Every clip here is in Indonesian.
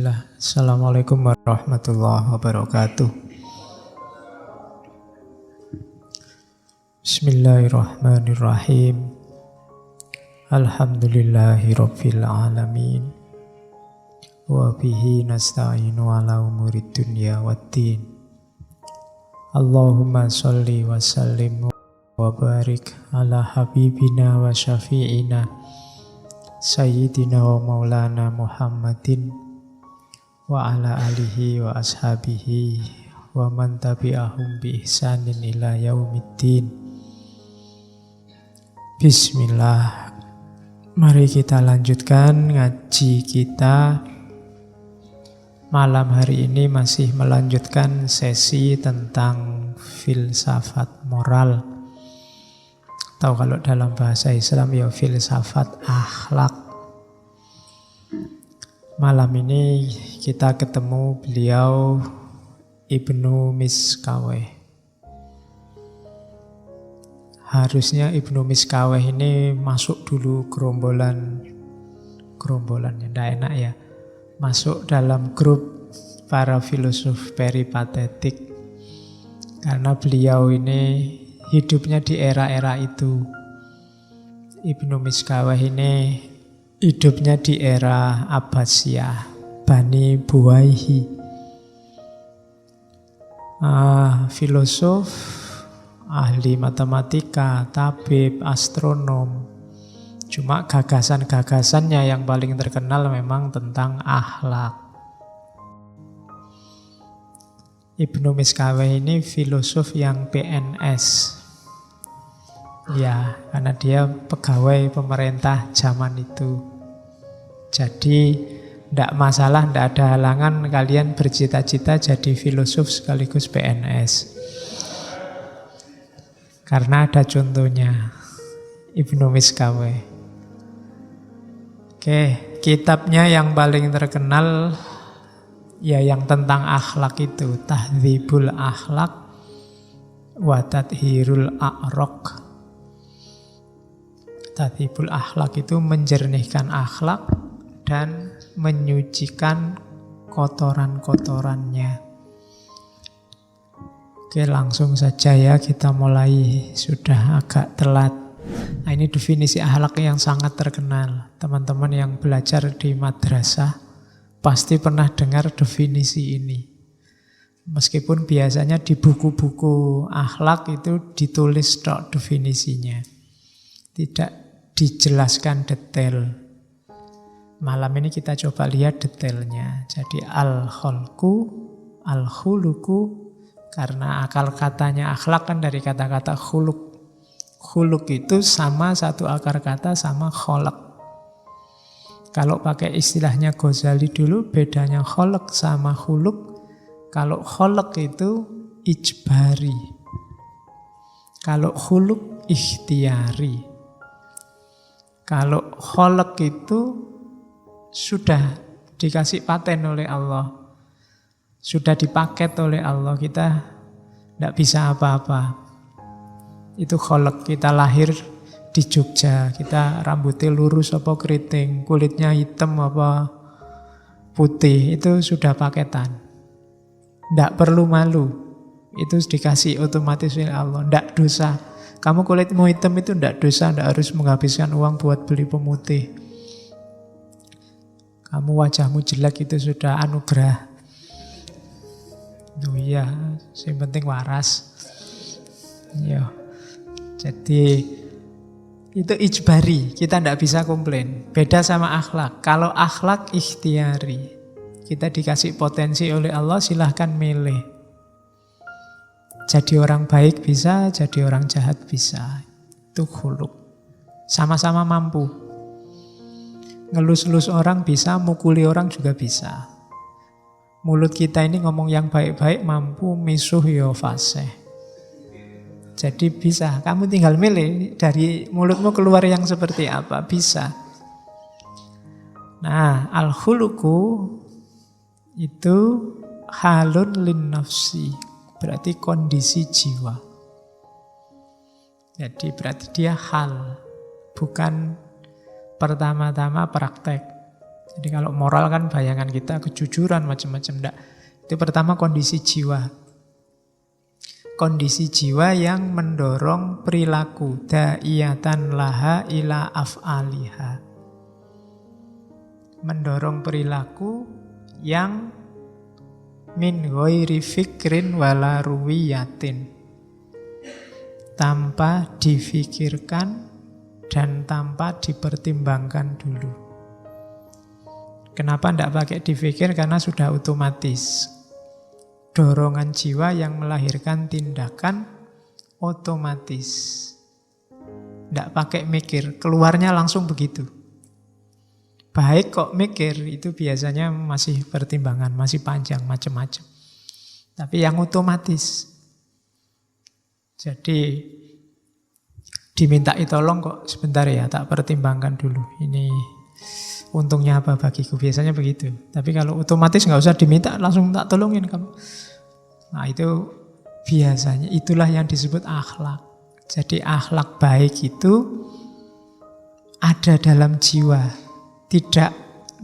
Bismillah. Assalamualaikum warahmatullahi wabarakatuh. Bismillahirrahmanirrahim. Alhamdulillahi rabbil alamin. Wa bihi nasta'inu ala umurid dunya waddin. Allahumma sholli wa sallim wa barik ala habibina wa syafi'ina Sayyidina wa maulana Muhammadin wa ala alihi wa ashabihi wa man tabi'ahum bi ihsanin ila yaumiddin. Bismillah. Mari kita lanjutkan ngaji kita. Malam hari ini masih melanjutkan sesi tentang filsafat moral. Atau kalau dalam bahasa Islam ya filsafat akhlak. Malam ini kita ketemu beliau Ibnu Miskaweh. Harusnya Ibnu Miskaweh ini masuk dulu gerombolannya, tidak enak ya. Masuk dalam grup para filosof peripatetik. Karena beliau ini hidupnya di era-era itu. Ibnu Miskaweh ini hidupnya di era Abbasiyah, Bani Buwaihi. Filosof, ahli matematika, tabib, astronom. Cuma gagasan-gagasannya yang paling terkenal memang tentang akhlak. Ibnu Miskaweh ini filosof yang PNS. Ya, karena dia pegawai pemerintah zaman itu. Jadi, tidak masalah, tidak ada halangan kalian bercita-cita jadi filosof sekaligus PNS. Karena ada contohnya, Ibnu Miskaweh. Oke, kitabnya yang paling terkenal ya yang tentang akhlak itu, Tahdzibul Akhlak wa Tathhirul A'raq. Tahdzibul Akhlak itu menjernihkan akhlak dan menyucikan kotoran-kotorannya. Oke, langsung saja ya kita mulai, sudah agak telat. Nah, ini definisi akhlak yang sangat terkenal. Teman-teman yang belajar di madrasah pasti pernah dengar definisi ini. Meskipun biasanya di buku-buku akhlak itu ditulis tok definisinya. Tidak dijelaskan detail. Malam ini kita coba lihat detailnya. Jadi al-kholqu, al-khuluku, karena akal katanya akhlak kan dari kata-kata khuluk. Khuluk itu sama satu akar kata sama kholak. Kalau pakai istilahnya Ghazali dulu, bedanya kholak sama khuluk. Kalau kholak itu ijbari. Kalau khuluk ikhtiyari. Kalau kholak itu sudah dikasih paten oleh Allah. Sudah dipaket oleh Allah. Kita tidak bisa apa-apa. Itu kholak. Kita lahir di Jogja. Kita rambutnya lurus apa keriting. Kulitnya hitam apa putih. Itu sudah paketan. Tidak perlu malu. Itu dikasih otomatis oleh Allah. Tidak dosa. Kamu kulitmu hitam itu tidak dosa, tidak harus menghabiskan uang buat beli pemutih. Kamu wajahmu jelek itu sudah anugerah. Oh iya, yang penting waras. Ya. Jadi itu ijbari, kita tidak bisa komplain. Beda sama akhlak. Kalau akhlak ikhtiari, kita dikasih potensi oleh Allah, silahkan milih. Jadi orang baik bisa, jadi orang jahat bisa. Itu khuluk. Sama-sama mampu. Ngelus-elus orang bisa, mukuli orang juga bisa. Mulut kita ini ngomong yang baik-baik mampu, misuh ya fasih. Jadi bisa, kamu tinggal milih dari mulutmu keluar yang seperti apa, bisa. Nah, al-khuluku itu halun lin nafsi. Berarti kondisi jiwa. Jadi berarti dia hal, bukan pertama-tama praktek. Jadi kalau moral kan bayangan kita kejujuran macam-macam, enggak. Itu pertama kondisi jiwa. Kondisi jiwa yang mendorong perilaku da'iyatan laha ila af'aliha. Mendorong perilaku yang min ghairi fikrin wala ruwiyatin. Tanpa difikirkan dan tanpa dipertimbangkan dulu. Kenapa tidak pakai dipikir? Karena sudah otomatis. Dorongan jiwa yang melahirkan tindakan otomatis. Tidak pakai mikir, keluarnya langsung begitu. Baik kok mikir, itu biasanya masih pertimbangan, masih panjang, macam-macam. Tapi yang otomatis. Jadi dimintai tolong kok sebentar ya, tak pertimbangkan dulu. Ini untungnya apa bagiku, biasanya begitu. Tapi kalau otomatis nggak usah diminta, langsung tak tolongin kamu. Nah itu biasanya itulah yang disebut akhlak. Jadi akhlak baik itu ada dalam jiwa, tidak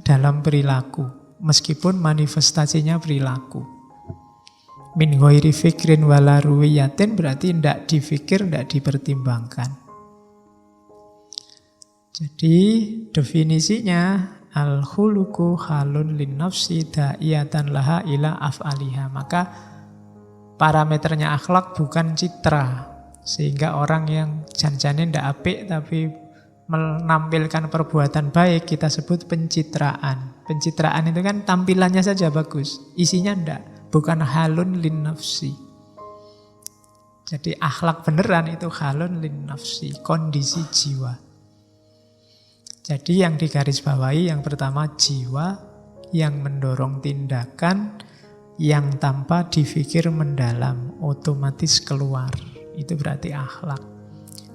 dalam perilaku. Meskipun manifestasinya perilaku. Min ghairi fikrin wala ruwiyatin berarti tidak difikir, tidak dipertimbangkan. Jadi definisinya al-khuluqu halun lin nafsi da'iyatan laha ila af'aliha. Maka parameternya akhlak bukan citra. Sehingga orang yang jan-jane ndak apik tapi menampilkan perbuatan baik kita sebut pencitraan. Pencitraan itu kan tampilannya saja bagus, isinya ndak, bukan halun lin nafsi. Jadi akhlak beneran itu halun lin nafsi, kondisi jiwa. Jadi yang digarisbawahi yang pertama jiwa yang mendorong tindakan yang tanpa difikir mendalam, otomatis keluar. Itu berarti akhlak.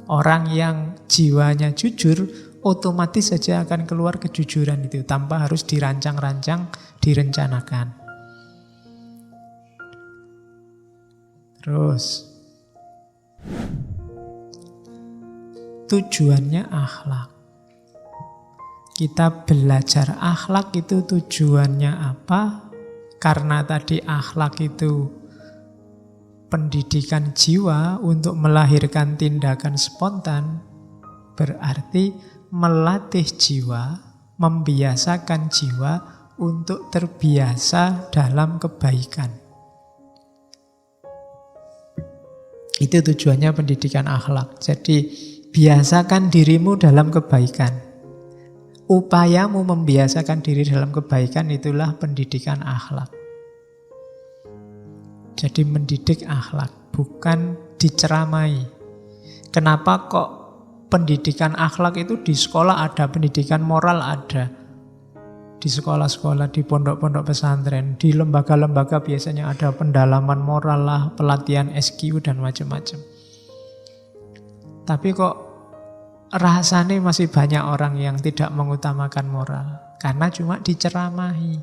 Orang yang jiwanya jujur, otomatis saja akan keluar kejujuran itu, tanpa harus dirancang-rancang, direncanakan. Terus, tujuannya akhlak. Kita belajar akhlak itu tujuannya apa? Karena tadi akhlak itu pendidikan jiwa untuk melahirkan tindakan spontan, berarti melatih jiwa, membiasakan jiwa untuk terbiasa dalam kebaikan. Itu tujuannya pendidikan akhlak. Jadi biasakan dirimu dalam kebaikan. Upayamu membiasakan diri dalam kebaikan itulah pendidikan akhlak. Jadi mendidik akhlak, bukan diceramai. Kenapa kok pendidikan akhlak itu di sekolah ada, pendidikan moral ada. Di sekolah-sekolah, di pondok-pondok pesantren, di lembaga-lembaga biasanya ada pendalaman moral lah, pelatihan SQ dan macam-macam. Tapi kok rasanya masih banyak orang yang tidak mengutamakan moral. Karena cuma diceramahi.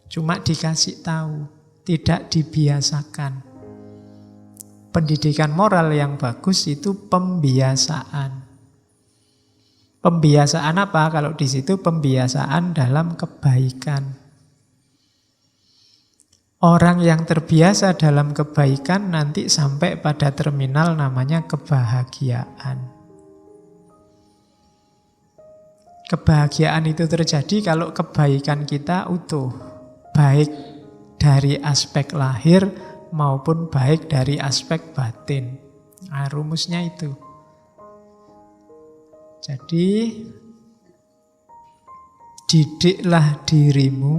Cuma dikasih tahu. Tidak dibiasakan. Pendidikan moral yang bagus itu pembiasaan. Pembiasaan apa? Kalau di situ pembiasaan dalam kebaikan. Orang yang terbiasa dalam kebaikan nanti sampai pada terminal namanya kebahagiaan. Kebahagiaan itu terjadi kalau kebaikan kita utuh. Baik dari aspek lahir maupun baik dari aspek batin. Nah, rumusnya itu. Jadi, didiklah dirimu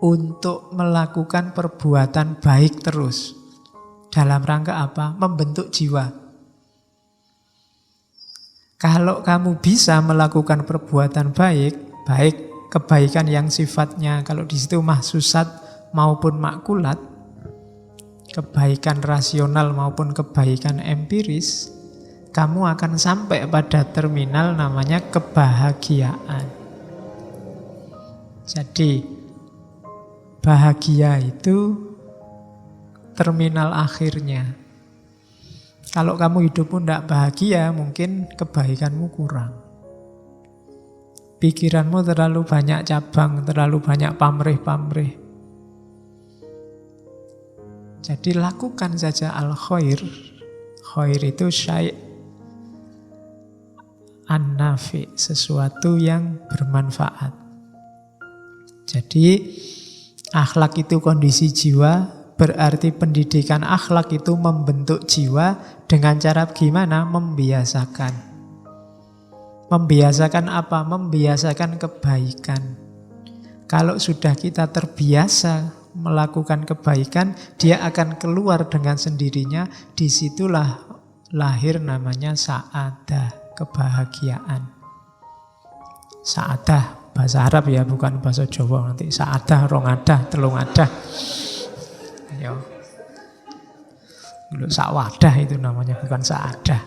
untuk melakukan perbuatan baik terus. Dalam rangka apa? Membentuk jiwa. Kalau kamu bisa melakukan perbuatan baik, baik kebaikan yang sifatnya, kalau di situ mahsusat maupun makulat, kebaikan rasional maupun kebaikan empiris, kamu akan sampai pada terminal namanya kebahagiaan. Jadi, bahagia itu terminal akhirnya. Kalau kamu hidupmu tidak bahagia, mungkin kebaikanmu kurang. Pikiranmu terlalu banyak cabang, terlalu banyak pamrih-pamrih. Jadi lakukan saja al-khair. Khair itu syai' an-nafi, sesuatu yang bermanfaat. Jadi akhlak itu kondisi jiwa, berarti pendidikan akhlak itu membentuk jiwa dengan cara gimana? Membiasakan. Membiasakan apa? Membiasakan kebaikan. Kalau sudah kita terbiasa melakukan kebaikan, dia akan keluar dengan sendirinya. Disitulah lahir namanya sa'adah, kebahagiaan. Sa'adah, bahasa Arab ya, bukan bahasa Jawa. Nanti sa'adah, rongadah, telungadah. Ayo. Dulu sa'wadah itu namanya, bukan sa'adah.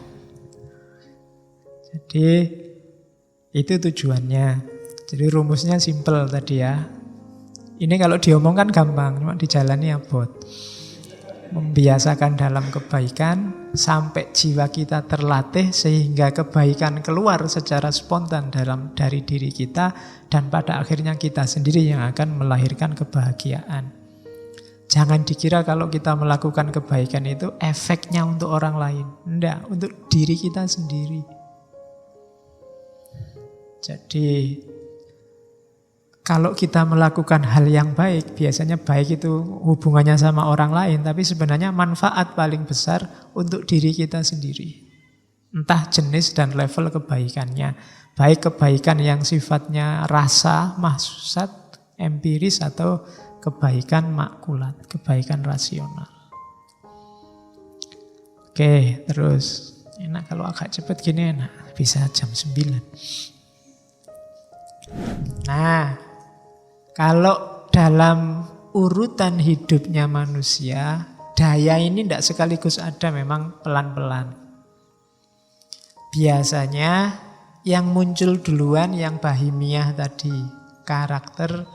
Jadi itu tujuannya. Jadi rumusnya simple tadi ya. Ini kalau diomongkan gampang, cuma dijalani abot. Membiasakan dalam kebaikan sampai jiwa kita terlatih sehingga kebaikan keluar secara spontan dari diri kita, dan pada akhirnya kita sendiri yang akan melahirkan kebahagiaan. Jangan dikira kalau kita melakukan kebaikan itu efeknya untuk orang lain. Enggak, untuk diri kita sendiri. Jadi kalau kita melakukan hal yang baik, biasanya baik itu hubungannya sama orang lain, tapi sebenarnya manfaat paling besar untuk diri kita sendiri. Entah jenis dan level kebaikannya. Baik kebaikan yang sifatnya rasa, mahsusat, empiris, atau kebaikan makulat, kebaikan rasional. Oke, terus. Enak kalau agak cepat gini enak. Bisa jam 9. Nah, kalau dalam urutan hidupnya manusia, daya ini tidak sekaligus ada, memang pelan-pelan. Biasanya yang muncul duluan yang bahimiah tadi, karakter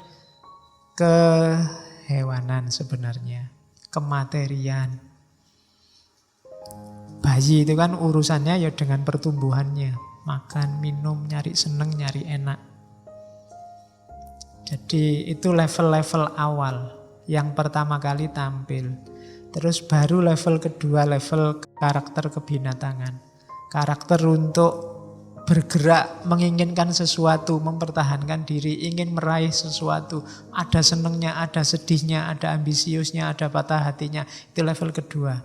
kehewanan sebenarnya, kematerian. Bayi itu kan urusannya ya dengan pertumbuhannya, makan, minum, nyari seneng, nyari enak. Jadi itu level-level awal yang pertama kali tampil. Terus baru level kedua, level karakter kebinatangan. Karakter untuk bergerak, menginginkan sesuatu, mempertahankan diri, ingin meraih sesuatu. Ada senengnya, ada sedihnya, ada ambisiusnya, ada patah hatinya. Itu level kedua.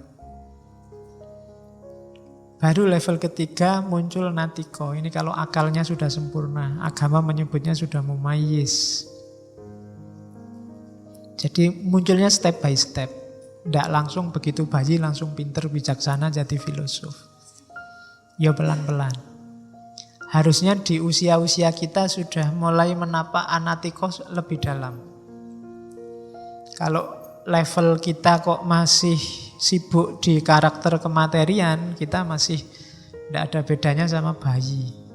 Baru level ketiga muncul natiko. Ini kalau akalnya sudah sempurna. Agama menyebutnya sudah mumayyiz. Jadi munculnya step by step. Tidak langsung begitu bayi langsung pinter, bijaksana, jadi filosof. Ya pelan-pelan. Harusnya di usia-usia kita sudah mulai menapak anatikos lebih dalam. Kalau level kita kok masih sibuk di karakter kematerian, kita masih tidak ada bedanya sama bayi.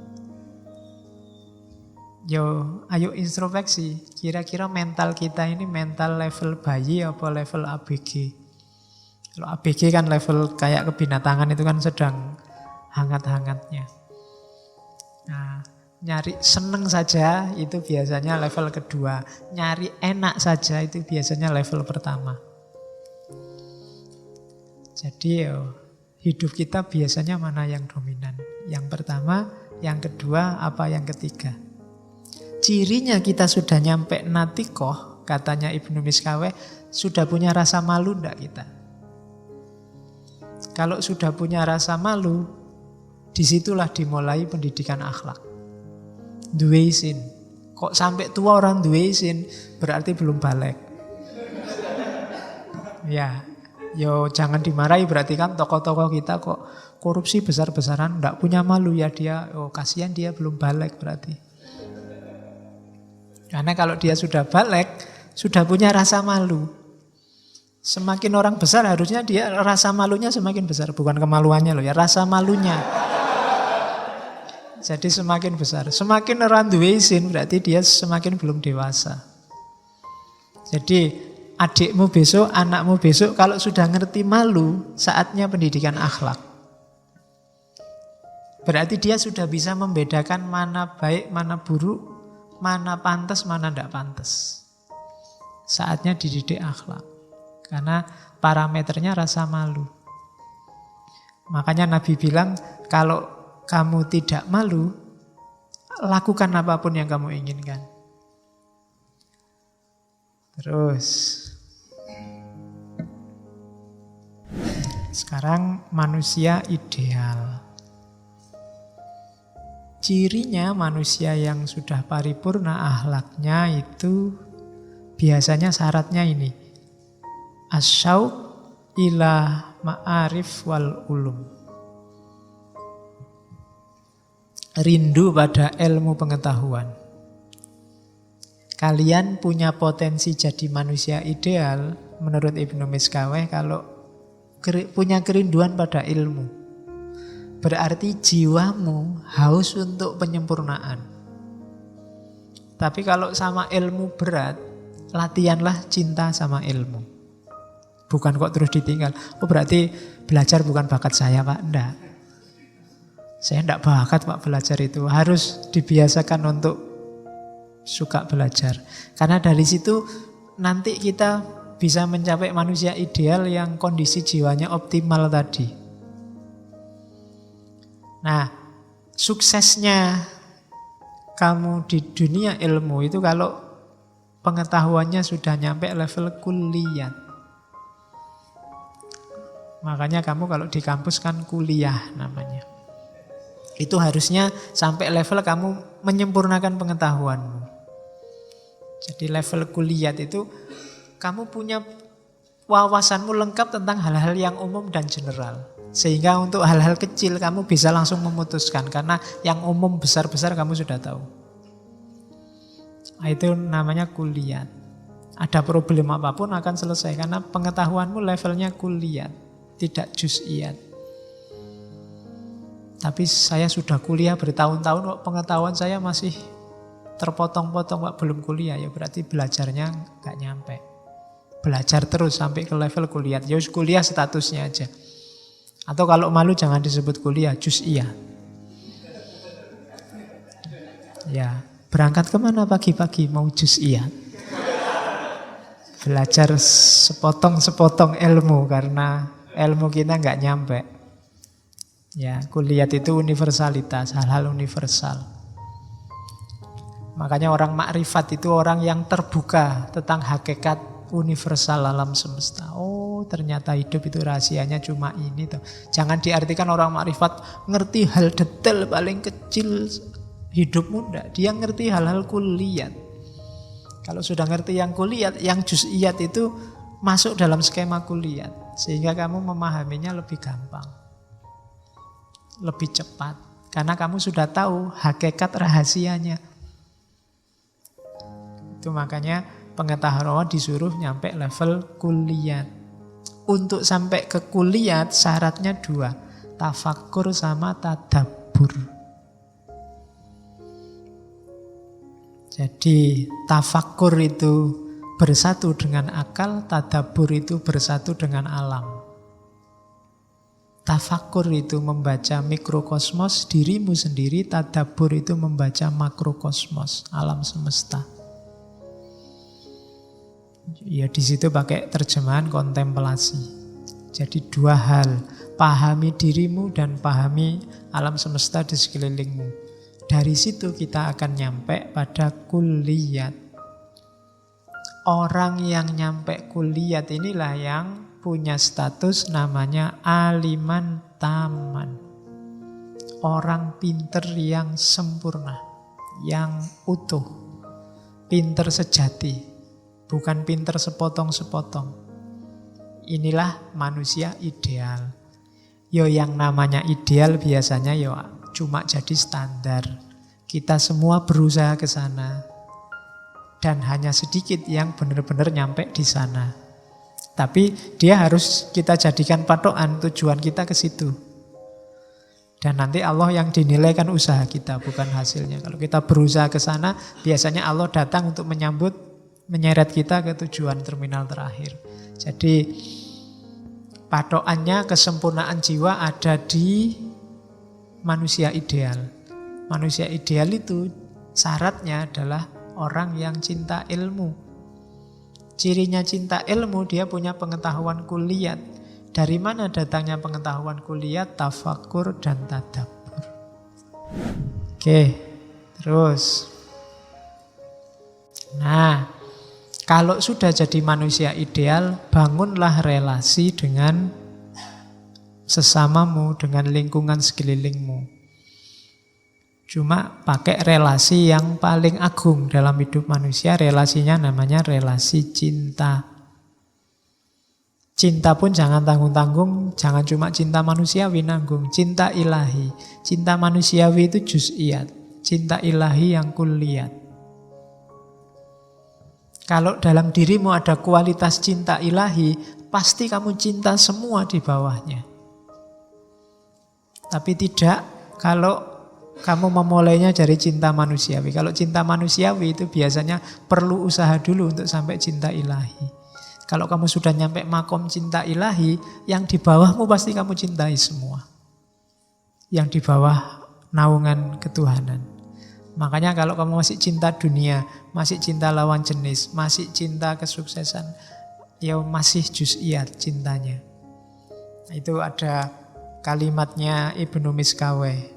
Yo, ayo introspeksi. Kira-kira mental kita ini mental level bayi apa level ABG? Kalau ABG kan level kayak kebinatangan itu kan sedang hangat-hangatnya. Nah, nyari seneng saja itu biasanya level kedua. Nyari enak saja itu biasanya level pertama. Jadi yo, hidup kita biasanya mana yang dominan? Yang pertama, yang kedua, apa yang ketiga? Cirinya kita sudah nyampe natikoh, katanya Ibnu Miskaweh, sudah punya rasa malu enggak kita? Kalau sudah punya rasa malu, disitulah dimulai pendidikan akhlak. Duwe isin. Kok sampai tua orang duwe isin, berarti belum balik. Ya, yo jangan dimarahi, berarti kan tokoh-tokoh kita kok korupsi besar-besaran, enggak punya malu ya dia, oh kasihan dia belum balik berarti. Karena kalau dia sudah balik, sudah punya rasa malu. Semakin orang besar harusnya dia rasa malunya semakin besar. Bukan kemaluannya loh ya, rasa malunya. Jadi semakin besar. Semakin orang duwe isin berarti dia semakin belum dewasa. Jadi adikmu besok, anakmu besok kalau sudah ngerti malu, saatnya pendidikan akhlak. Berarti dia sudah bisa membedakan mana baik, mana buruk, mana pantas, mana tidak pantas. Saatnya dididik akhlak. Karena parameternya rasa malu. Makanya Nabi bilang, kalau kamu tidak malu, lakukan apapun yang kamu inginkan. Terus, sekarang manusia ideal. Cirinya manusia yang sudah paripurna akhlaknya itu biasanya syaratnya ini. Asyauq ila ma'arif wal ulum. Rindu pada ilmu pengetahuan. Kalian punya potensi jadi manusia ideal menurut Ibnu Miskaweh kalau punya kerinduan pada ilmu. Berarti jiwamu haus untuk penyempurnaan. Tapi kalau sama ilmu berat, latihanlah cinta sama ilmu. Bukan kok terus ditinggal. Oh berarti belajar bukan bakat saya Pak. Enggak. Saya enggak bakat Pak belajar itu. Harus dibiasakan untuk suka belajar. Karena dari situ nanti kita bisa mencapai manusia ideal yang kondisi jiwanya optimal tadi. Nah, suksesnya kamu di dunia ilmu itu kalau pengetahuannya sudah nyampe level kuliah. Makanya kamu kalau di kampus kan kuliah namanya. Itu harusnya sampai level kamu menyempurnakan pengetahuanmu. Jadi level kuliah itu kamu punya wawasanmu lengkap tentang hal-hal yang umum dan general. Sehingga untuk hal-hal kecil kamu bisa langsung memutuskan. Karena yang umum besar-besar kamu sudah tahu. Nah, itu namanya kuliah. Ada problem apapun akan selesai. Karena pengetahuanmu levelnya kuliah, tidak juz'iyat. Tapi saya sudah kuliah bertahun-tahun kok pengetahuan saya masih terpotong-potong Pak, belum kuliah. Ya berarti belajarnya gak nyampe. Belajar terus sampai ke level kuliah. Ya kuliah statusnya aja. Atau kalau malu jangan disebut kuliah, juz'iyah. Ya, berangkat kemana pagi-pagi mau juz'iyah? Belajar sepotong-sepotong ilmu karena ilmu kita nggak nyampe. Ya, kuliah itu universalitas, hal-hal universal. Makanya orang makrifat itu orang yang terbuka tentang hakikat universal alam semesta. Oh, ternyata hidup itu rahasianya cuma ini toh. Jangan diartikan orang makrifat ngerti hal detail paling kecil hidupmu, enggak. Dia ngerti hal-hal kuliat. Kalau sudah ngerti yang kuliat, yang juz'iyat itu masuk dalam skema kuliat. Sehingga kamu memahaminya lebih gampang. Lebih cepat. Karena kamu sudah tahu hakikat rahasianya. Itu makanya pengetahuan disuruh nyampe level kuliah. Untuk sampai ke kuliah syaratnya 2. Tafakkur sama tadabbur. Jadi tafakkur itu bersatu dengan akal, tadabbur itu bersatu dengan alam. Tafakkur itu membaca mikrokosmos dirimu sendiri, tadabbur itu membaca makrokosmos alam semesta. Ya di situ pakai terjemahan kontemplasi. Jadi 2 hal, pahami dirimu dan pahami alam semesta di sekelilingmu. Dari situ kita akan nyampe pada kulliyat. Orang yang nyampe kulliyat inilah yang punya status namanya aliman taman. Orang pinter yang sempurna, yang utuh, pinter sejati. Bukan pinter sepotong-sepotong. Inilah manusia ideal. Yo yang namanya ideal biasanya yo cuma jadi standar. Kita semua berusaha ke sana. Dan hanya sedikit yang benar-benar nyampe di sana. Tapi dia harus kita jadikan patokan, tujuan kita ke situ. Dan nanti Allah yang dinilaikan usaha kita, bukan hasilnya. Kalau kita berusaha ke sana, biasanya Allah datang untuk menyeret kita ke tujuan terminal terakhir. Jadi patokannya kesempurnaan jiwa ada di manusia ideal. Manusia ideal itu syaratnya adalah orang yang cinta ilmu. Cirinya cinta ilmu, dia punya pengetahuan kuliat. Dari mana datangnya pengetahuan kuliat? Tafakur dan tadabbur. Oke, terus. Nah, kalau sudah jadi manusia ideal, bangunlah relasi dengan sesamamu, dengan lingkungan sekelilingmu. Cuma pakai relasi yang paling agung dalam hidup manusia, relasinya namanya relasi cinta. Cinta pun jangan tanggung-tanggung, jangan cuma cinta manusiawi nanggung, cinta ilahi. Cinta manusiawi itu juz'iyat, cinta ilahi yang kulliyat. Kalau dalam dirimu ada kualitas cinta ilahi, pasti kamu cinta semua di bawahnya. Tapi tidak kalau kamu memulainya dari cinta manusiawi. Kalau cinta manusiawi itu biasanya perlu usaha dulu untuk sampai cinta ilahi. Kalau kamu sudah nyampe makom cinta ilahi, yang di bawahmu pasti kamu cintai semua. Yang di bawah naungan ketuhanan. Makanya kalau kamu masih cinta dunia, masih cinta lawan jenis, masih cinta kesuksesan, ya masih juz'iyat cintanya. Itu ada kalimatnya Ibnu Miskaweh.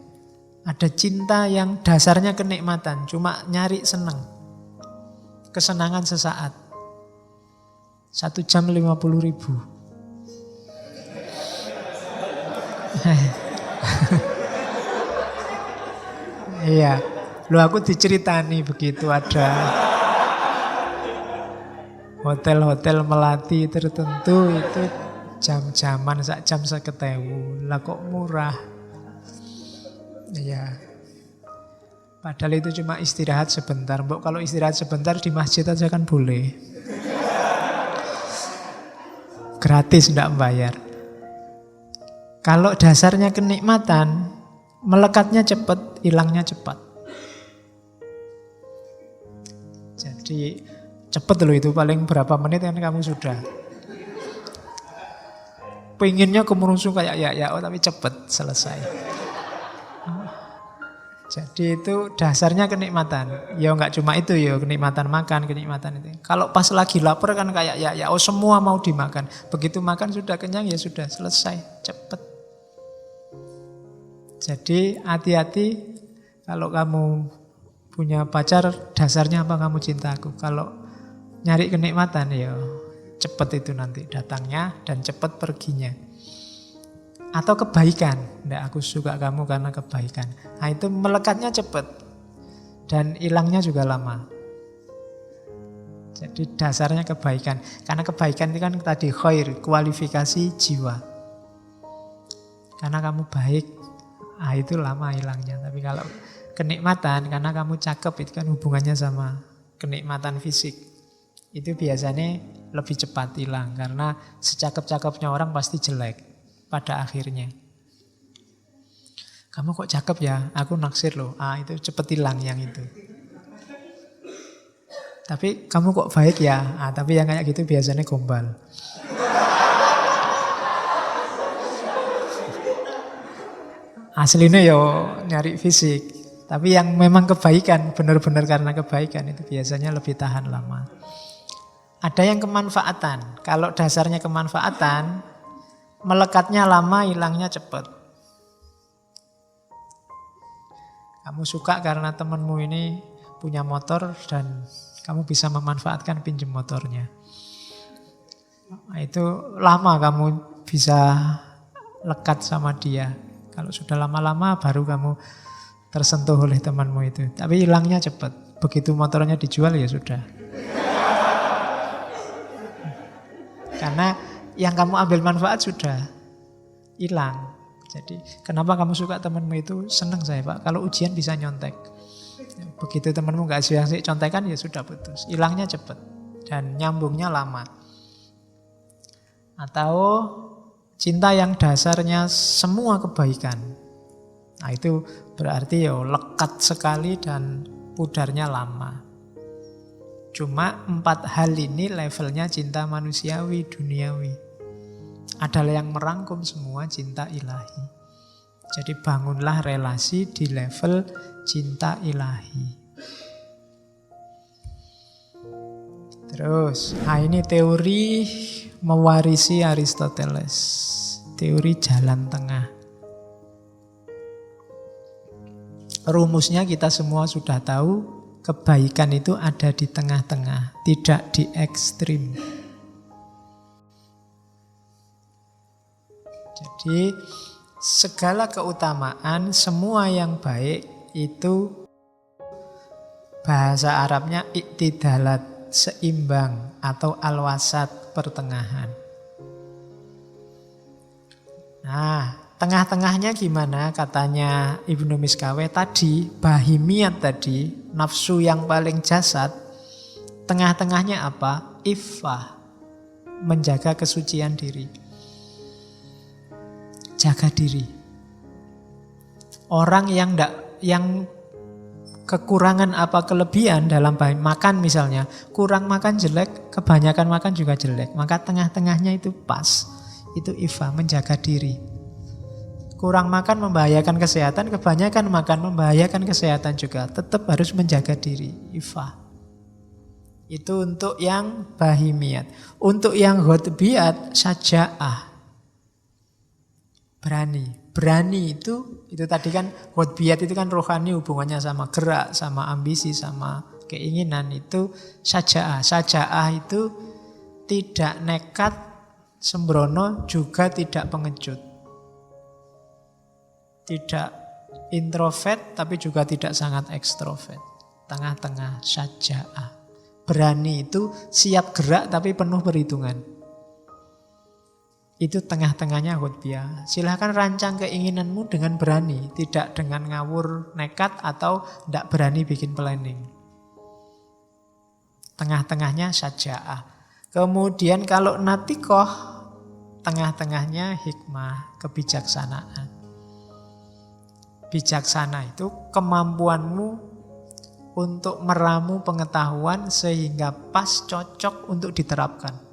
Ada cinta yang dasarnya kenikmatan, cuma nyari seneng. Kesenangan sesaat. 1 jam 50.000. Iya. Loh aku diceritani begitu ada hotel-hotel melati tertentu itu jam-jaman sak jam 50.000. Lah kok murah. Iya. Padahal itu cuma istirahat sebentar. Mbok kalau istirahat sebentar di masjid aja kan boleh. Gratis, tidak membayar. Kalau dasarnya kenikmatan, melekatnya cepat, hilangnya cepat. Jadi cepat loh itu, paling berapa menit kan kamu sudah. Pengennya kemerungsung kayak ya, tapi cepat selesai. Jadi itu dasarnya kenikmatan. Ya enggak cuma itu ya, kenikmatan makan, kenikmatan itu. Kalau pas lagi lapar kan kayak ya, semua mau dimakan. Begitu makan sudah kenyang ya sudah selesai, cepat. Jadi hati-hati kalau kamu punya pacar, dasarnya apa kamu cinta aku. Kalau nyari kenikmatan ya cepat itu nanti datangnya dan cepat perginya. Atau kebaikan, nggak aku suka kamu karena kebaikan. Nah itu melekatnya cepat dan hilangnya juga lama. Jadi dasarnya kebaikan. Karena kebaikan itu kan tadi khair, kualifikasi jiwa. Karena kamu baik, itu lama hilangnya. Tapi kalau kenikmatan, karena kamu cakep, itu kan hubungannya sama kenikmatan fisik. Itu biasanya lebih cepat hilang. Karena secakep-cakepnya orang pasti jelek pada akhirnya. Kamu kok cakep ya, aku naksir loh. Itu cepet hilang yang itu. Tapi kamu kok baik ya, tapi yang kayak gitu biasanya gombal. Aslinya yo nyari fisik. Tapi yang memang kebaikan, benar-benar karena kebaikan itu biasanya lebih tahan lama. Ada yang kemanfaatan. Kalau dasarnya kemanfaatan, melekatnya lama, hilangnya cepat. Kamu suka karena temanmu ini punya motor dan kamu bisa memanfaatkan pinjam motornya. Itu lama kamu bisa lekat sama dia. Kalau sudah lama-lama baru kamu tersentuh oleh temanmu itu. Tapi hilangnya cepat. Begitu motornya dijual ya sudah. Karena yang kamu ambil manfaat sudah hilang. Jadi kenapa kamu suka temanmu itu? Senang saya Pak, kalau ujian bisa nyontek. Begitu temanmu gak asik contekan ya sudah putus. Hilangnya cepat dan nyambungnya lama. Atau cinta yang dasarnya semua kebaikan. Nah itu berarti ya lekat sekali dan pudarnya lama. Cuma 4 hal ini levelnya cinta manusiawi, duniawi. Adalah yang merangkum semua cinta ilahi. Jadi bangunlah relasi di level cinta ilahi. Terus, ini teori mewarisi Aristoteles. Teori jalan tengah. Rumusnya kita semua sudah tahu, kebaikan itu ada di tengah-tengah, tidak di ekstrim. Jadi, segala keutamaan, semua yang baik itu bahasa Arabnya iktidalat, seimbang atau al-wasat, pertengahan. Nah, tengah-tengahnya gimana? Katanya Ibnu Miskaweh tadi, bahimiyat tadi, nafsu yang paling jasad, tengah-tengahnya apa? Iffah, menjaga kesucian diri. Jaga diri. Orang yang kekurangan apa kelebihan dalam makan misalnya, kurang makan jelek, kebanyakan makan juga jelek. Maka tengah-tengahnya itu pas. Itu iffah, menjaga diri. Kurang makan membahayakan kesehatan, kebanyakan makan membahayakan kesehatan juga. Tetap harus menjaga diri, iffah. Itu untuk yang bahimiyat. Untuk yang ghotbiyat, syaja'ah. Berani. Berani itu tadi kan ghotbiyat itu kan rohani, hubungannya sama gerak, sama ambisi, sama keinginan. Itu syaja'ah. Syaja'ah itu tidak nekat, sembrono, juga tidak pengecut. Tidak introvert, tapi juga tidak sangat ekstrovert. Tengah-tengah, syaja'ah. Berani itu siap gerak, tapi penuh perhitungan. Itu tengah-tengahnya ghotbiyah. Silahkan rancang keinginanmu dengan berani, tidak dengan ngawur, nekat, atau tidak berani bikin planning. Tengah-tengahnya syaja'ah. Kemudian kalau natikoh, tengah-tengahnya hikmah, kebijaksanaan. Bijaksana itu kemampuanmu untuk meramu pengetahuan sehingga pas, cocok untuk diterapkan.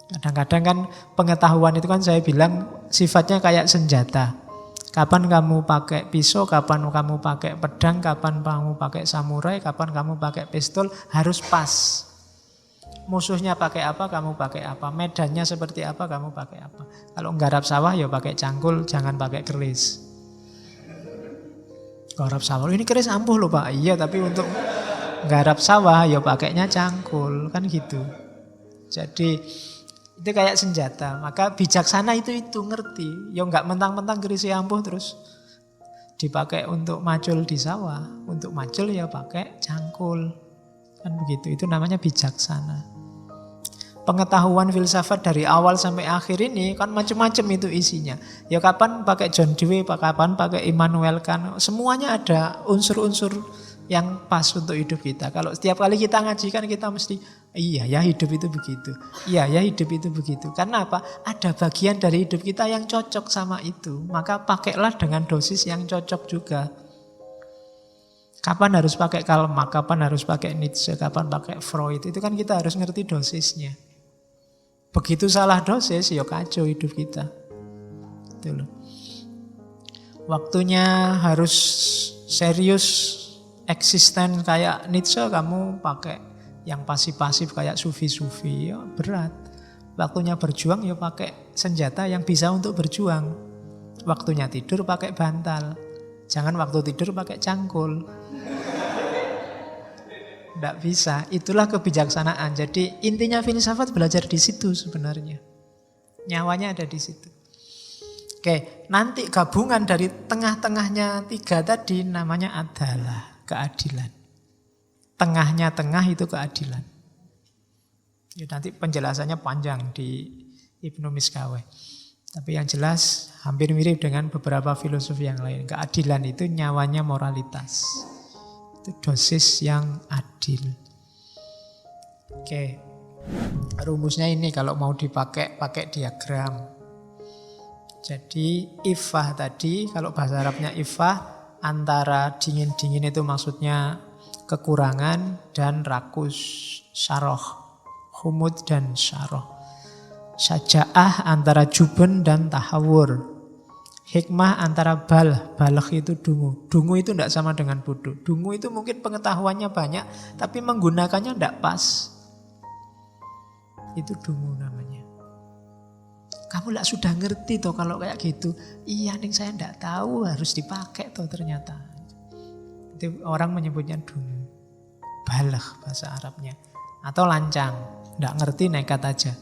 Kadang-kadang kan pengetahuan itu kan saya bilang sifatnya kayak senjata. Kapan kamu pakai pisau, kapan kamu pakai pedang, kapan kamu pakai samurai, kapan kamu pakai pistol, harus pas. Musuhnya pakai apa, kamu pakai apa. Medannya seperti apa, kamu pakai apa. Kalau nggarap sawah ya pakai cangkul, jangan pakai keris. Nggarap sawah, ini keris ampuh loh Pak. Iya, tapi untuk nggarap sawah ya pakainya cangkul, kan gitu. Jadi itu kayak senjata. Maka bijaksana itu ngerti. Ya enggak mentang-mentang keris ampuh terus dipakai untuk macul di sawah. Untuk macul ya pakai cangkul. Kan begitu. Itu namanya bijaksana. Pengetahuan filsafat dari awal sampai akhir ini kan macam-macam itu isinya. Ya kapan pakai John Dewey, kapan pakai Immanuel Kant. Semuanya ada unsur-unsur yang pas untuk hidup kita. Kalau setiap kali kita ngaji kan kita mesti, iya ya hidup itu begitu. Iya ya hidup itu begitu. Karena apa? Ada bagian dari hidup kita yang cocok sama itu. Maka pakailah dengan dosis yang cocok juga. Kapan harus pakai Karl Marx, kapan harus pakai Nietzsche, kapan pakai Freud. Itu kan kita harus ngerti dosisnya. Begitu salah dosis, ya kacau hidup kita. Itu loh. Waktunya harus serius, eksisten kayak Nietzsche, kamu pakai yang pasif-pasif kayak sufi-sufi, ya berat. Waktunya berjuang, ya pakai senjata yang bisa untuk berjuang. Waktunya tidur pakai bantal. Jangan waktu tidur pakai cangkul. Tidak bisa. Itulah kebijaksanaan. Jadi intinya filsafat belajar di situ sebenarnya. Nyawanya ada di situ. Oke, nanti gabungan dari tengah-tengahnya tiga tadi namanya adalah keadilan. Tengahnya tengah itu keadilan. Ya, nanti penjelasannya panjang di Ibnu Miskaweh. Tapi yang jelas hampir mirip dengan beberapa filosofi yang lain. Keadilan itu nyawanya moralitas. Itu dosis yang adil. Oke. Rumusnya ini kalau mau dipakai, pakai diagram. Jadi iffah tadi, kalau bahasa Arabnya iffah, antara dingin-dingin itu maksudnya kekurangan dan rakus, syarah, humud dan syarah. Syaja'ah antara jubun dan tahawur. Hikmah antara balagh itu dungu. Dungu itu tidak sama dengan bodoh. Dungu itu mungkin pengetahuannya banyak, tapi menggunakannya tidak pas. Itu dungu namanya. Kamu lah sudah ngerti toh kalau kayak gitu. Iya nih saya tidak tahu harus dipakai toh ternyata. Itu orang menyebutnya dungu. Balagh bahasa Arabnya. Atau lancang. Tidak ngerti nekat aja.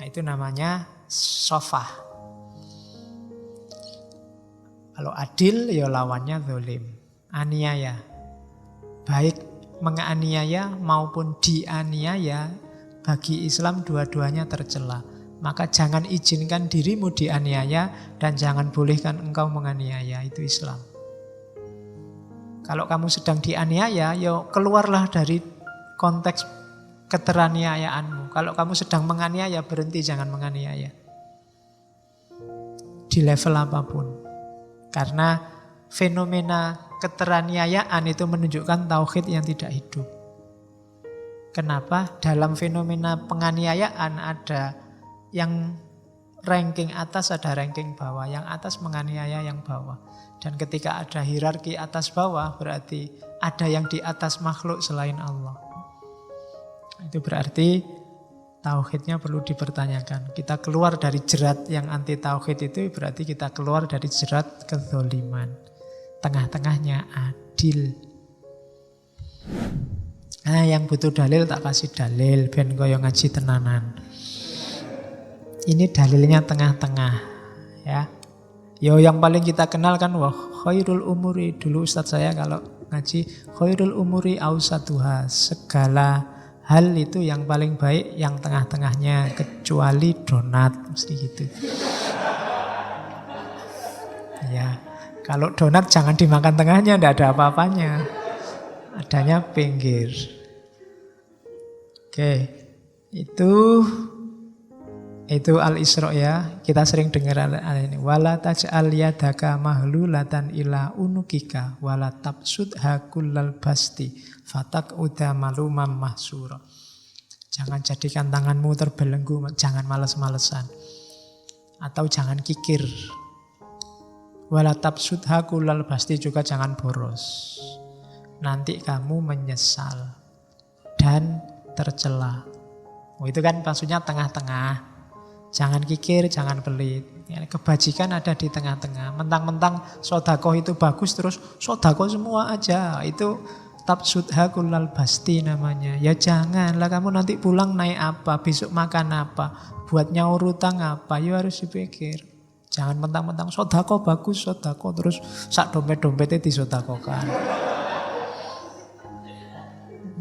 Nah itu namanya sofah. Kalau adil ya lawannya zalim, aniaya. Baik menganiaya maupun dianiaya, bagi Islam dua-duanya tercela. Maka jangan izinkan dirimu dianiaya dan jangan bolehkan engkau menganiaya, itu Islam. Kalau kamu sedang dianiaya, ya keluarlah dari konteks keteraniayaanmu. Kalau kamu sedang menganiaya, berhenti, jangan menganiaya. Di level apapun. Karena fenomena keteraniayaan itu menunjukkan tauhid yang tidak hidup. Kenapa? Dalam fenomena penganiayaan ada yang ranking atas, ada ranking bawah. Yang atas menganiaya yang bawah. Dan ketika ada hierarki atas bawah, berarti ada yang di atas makhluk selain Allah. Itu berarti tauhidnya perlu dipertanyakan. Kita keluar dari jerat yang anti tauhid itu berarti kita keluar dari jerat kezoliman. Tengah-tengahnya adil. Nah yang butuh dalil tak kasih dalil. Ben koyo ngaji tenanan. Ini dalilnya tengah-tengah. Ya. Yo yang paling kita kenal kan wah khairul umuri. Dulu Ustadz saya kalau ngaji khairul umuri ausatuha. Segala hal itu yang paling baik yang tengah-tengahnya, kecuali donat, mesti gitu. Ya, kalau donat jangan dimakan tengahnya, tidak ada apa-apanya. Adanya pinggir. Oke, itu Al-Isra ya. Kita sering dengar ini. Wala taj'al yadaka mahlulatan ila unukika wala tabsudha kullal basti. Fatak udah malumam mahsura. Jangan jadikan tanganmu terbelenggu, jangan males-malesan. Atau jangan kikir. Wala tabsudha kullal basti, juga jangan boros. Nanti kamu menyesal dan tercela. Oh, itu kan maksudnya tengah-tengah. Jangan kikir, jangan pelit. Ya, kebajikan ada di tengah-tengah. Mentang-mentang sodakoh itu bagus, terus sodakoh semua aja. Itu tabsudha kullal basti namanya. Ya janganlah, kamu nanti pulang naik apa, besok makan apa, buat nyaur utang apa, ya harus dipikir. Jangan mentang-mentang sodakoh bagus, sodakoh terus sak dompet-dompetnya disodakohkan.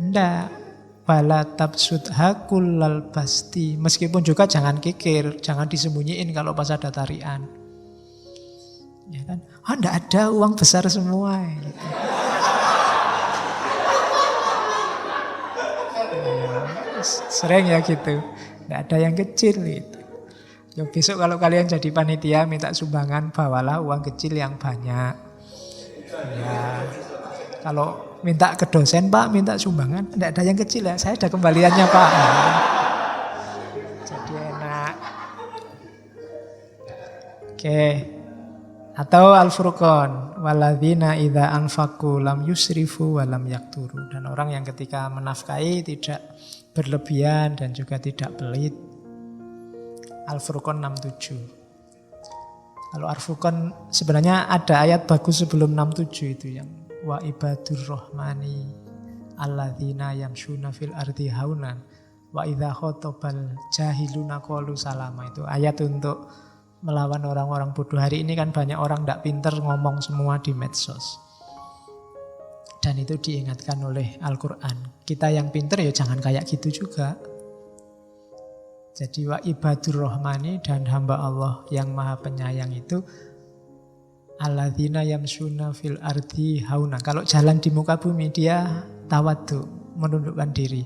Ndak. Bala tabsudha kullal basti. Meskipun juga jangan kikir, jangan disembunyiin kalau pas ada tarian. Ya kan? Ndak ada uang besar semua gitu. Sering ya gitu. Nggak ada yang kecil gitu. Ya besok kalau kalian jadi panitia minta sumbangan, bawalah uang kecil yang banyak. Ya. Kalau minta ke dosen, Pak, minta sumbangan, nggak ada yang kecil ya. Saya ada kembaliannya, Pak. Jadi enak. Oke. Atau Al-Furqan, walladzina idza anfaqu lam yusrifu wa lam yakturu. Dan orang yang ketika menafkahi tidak berlebihan dan juga tidak pelit. Al-Furqan 67. Kalau Al-Furqan sebenarnya ada ayat bagus sebelum 67 itu yang wa ibadur rahmani alladzina yamshuna fil ardi haunan wa idza khatabal jahiluna qalu salama. Itu ayat untuk melawan orang-orang bodoh. Hari ini kan banyak orang tidak pinter ngomong semua di medsos. Dan itu diingatkan oleh Al-Quran. Kita yang pinter ya jangan kayak gitu juga. Jadi wa ibadur rahmani, dan hamba Allah yang maha penyayang itu alladzina yamshuna fil ardi hauna. Kalau jalan di muka bumi dia tawadhu, menundukkan diri.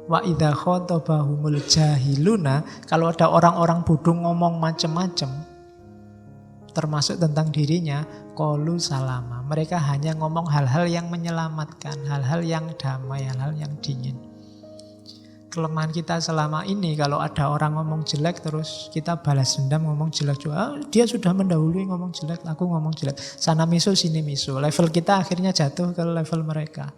Wa idza khatabahumul jahiluna, kalau ada orang-orang bodoh ngomong macam-macam termasuk tentang dirinya, qalu salama. Mereka hanya ngomong hal-hal yang menyelamatkan, hal-hal yang damai, hal-hal yang dingin. kelemahan kita selama ini, kalau ada orang ngomong jelek terus kita balas dendam ngomong jelek juga. Dia sudah mendahului ngomong jelek, aku ngomong jelek. Sana miso sini miso. Level kita akhirnya jatuh ke level mereka.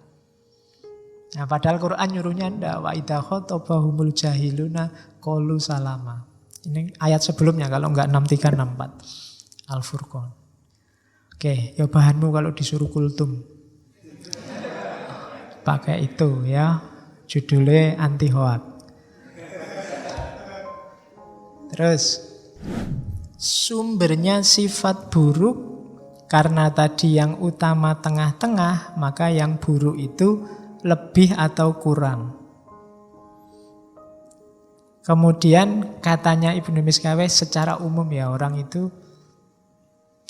Nah, padahal Quran nyuruhnya ndak. Wa idza khatabahumul jahiluna qalu salama. Ini ayat sebelumnya kalau enggak 6364 Al-Furqan. Oke, ya bahanmu kalau disuruh kultum. Pakai itu ya. Judulnya anti hoak. Terus sumbernya sifat buruk karena tadi yang utama tengah-tengah, maka yang buruk itu lebih atau kurang. Kemudian katanya Ibnu Miskaweh secara umum ya, orang itu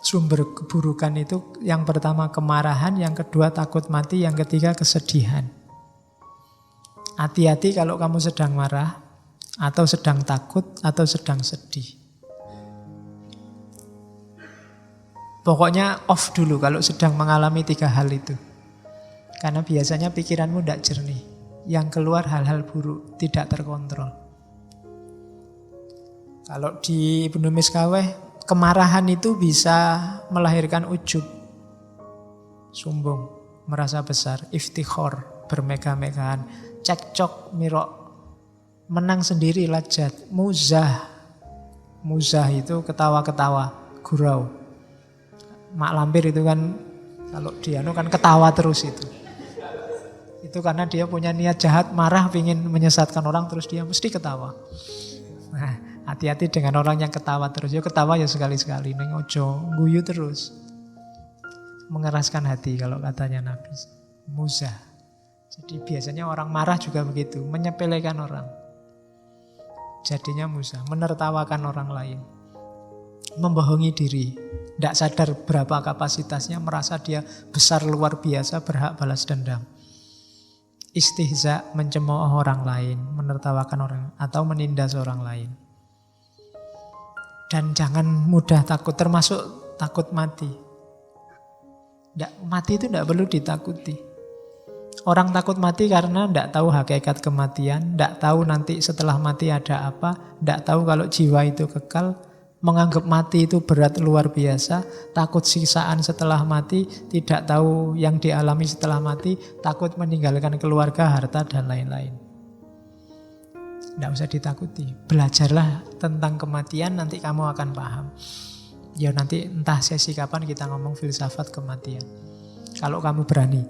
sumber keburukan itu yang pertama kemarahan, yang kedua takut mati, yang ketiga kesedihan. Hati-hati kalau kamu sedang marah, atau sedang takut, atau sedang sedih. Pokoknya off dulu kalau sedang mengalami 3 hal itu. Karena biasanya pikiranmu tidak jernih. Yang keluar hal-hal buruk, tidak terkontrol. Kalau di Ibnu Miskaweh, kemarahan itu bisa melahirkan ujub, sombong, merasa besar, iftikhor, bermegah-megahan, cekcok, mirok, menang sendiri, lajat, muzah. Muzah itu ketawa-ketawa, gurau. Mak lampir itu kan, kalau dia kan ketawa terus itu. Itu karena dia punya niat jahat, marah, ingin menyesatkan orang, terus dia mesti ketawa. Nah, hati-hati dengan orang yang ketawa terus. Ya ketawa ya sekali-sekali, neng ojo, guyu terus. Mengeraskan hati kalau katanya Nabi. Muzah. Jadi biasanya orang marah juga begitu, menyepelekan orang. Jadinya muzah, menertawakan orang lain. Membohongi diri. Tidak sadar berapa kapasitasnya, merasa dia besar luar biasa, berhak balas dendam. Istihza, mencemooh orang lain, menertawakan orang, atau menindas orang lain. Dan jangan mudah takut, termasuk takut mati. Mati itu tidak perlu ditakuti. Orang takut mati karena tidak tahu hakikat kematian, tidak tahu nanti setelah mati ada apa, tidak tahu kalau jiwa itu kekal, menganggap mati itu berat luar biasa, takut siksaan setelah mati, tidak tahu yang dialami setelah mati, takut meninggalkan keluarga, harta, dan lain-lain. Tidak usah ditakuti. Belajarlah tentang kematian, nanti kamu akan paham. Ya nanti entah sesi kapan kita ngomong filsafat kematian. Kalau kamu berani.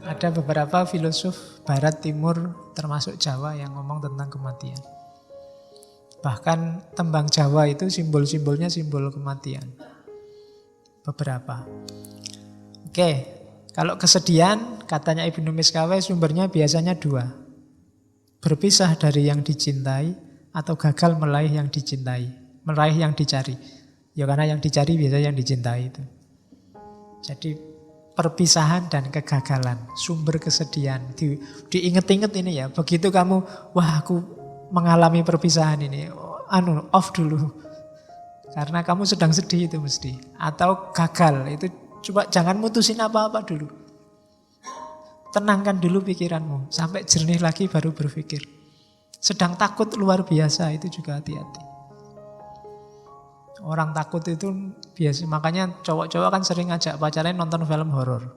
Ada beberapa filosof barat timur termasuk Jawa yang ngomong tentang kematian. Bahkan tembang Jawa itu simbol-simbolnya simbol kematian. Beberapa. Oke, kalau kesedihan katanya Ibnu Miskaweh sumbernya biasanya 2. Berpisah dari yang dicintai atau gagal meraih yang dicintai, meraih yang dicari. Ya karena yang dicari biasanya yang dicintai itu. Jadi perpisahan dan kegagalan, sumber kesedihan. Diinget-inget ini ya, begitu kamu, wah aku mengalami perpisahan ini, off dulu. Karena kamu sedang sedih itu mesti. Atau gagal, itu coba jangan mutusin apa-apa dulu. Tenangkan dulu pikiranmu, sampai jernih lagi baru berpikir. Sedang takut luar biasa, itu juga hati-hati. Orang takut itu biasa, makanya cowok-cowok kan sering ngajak pacarnya nonton film horor.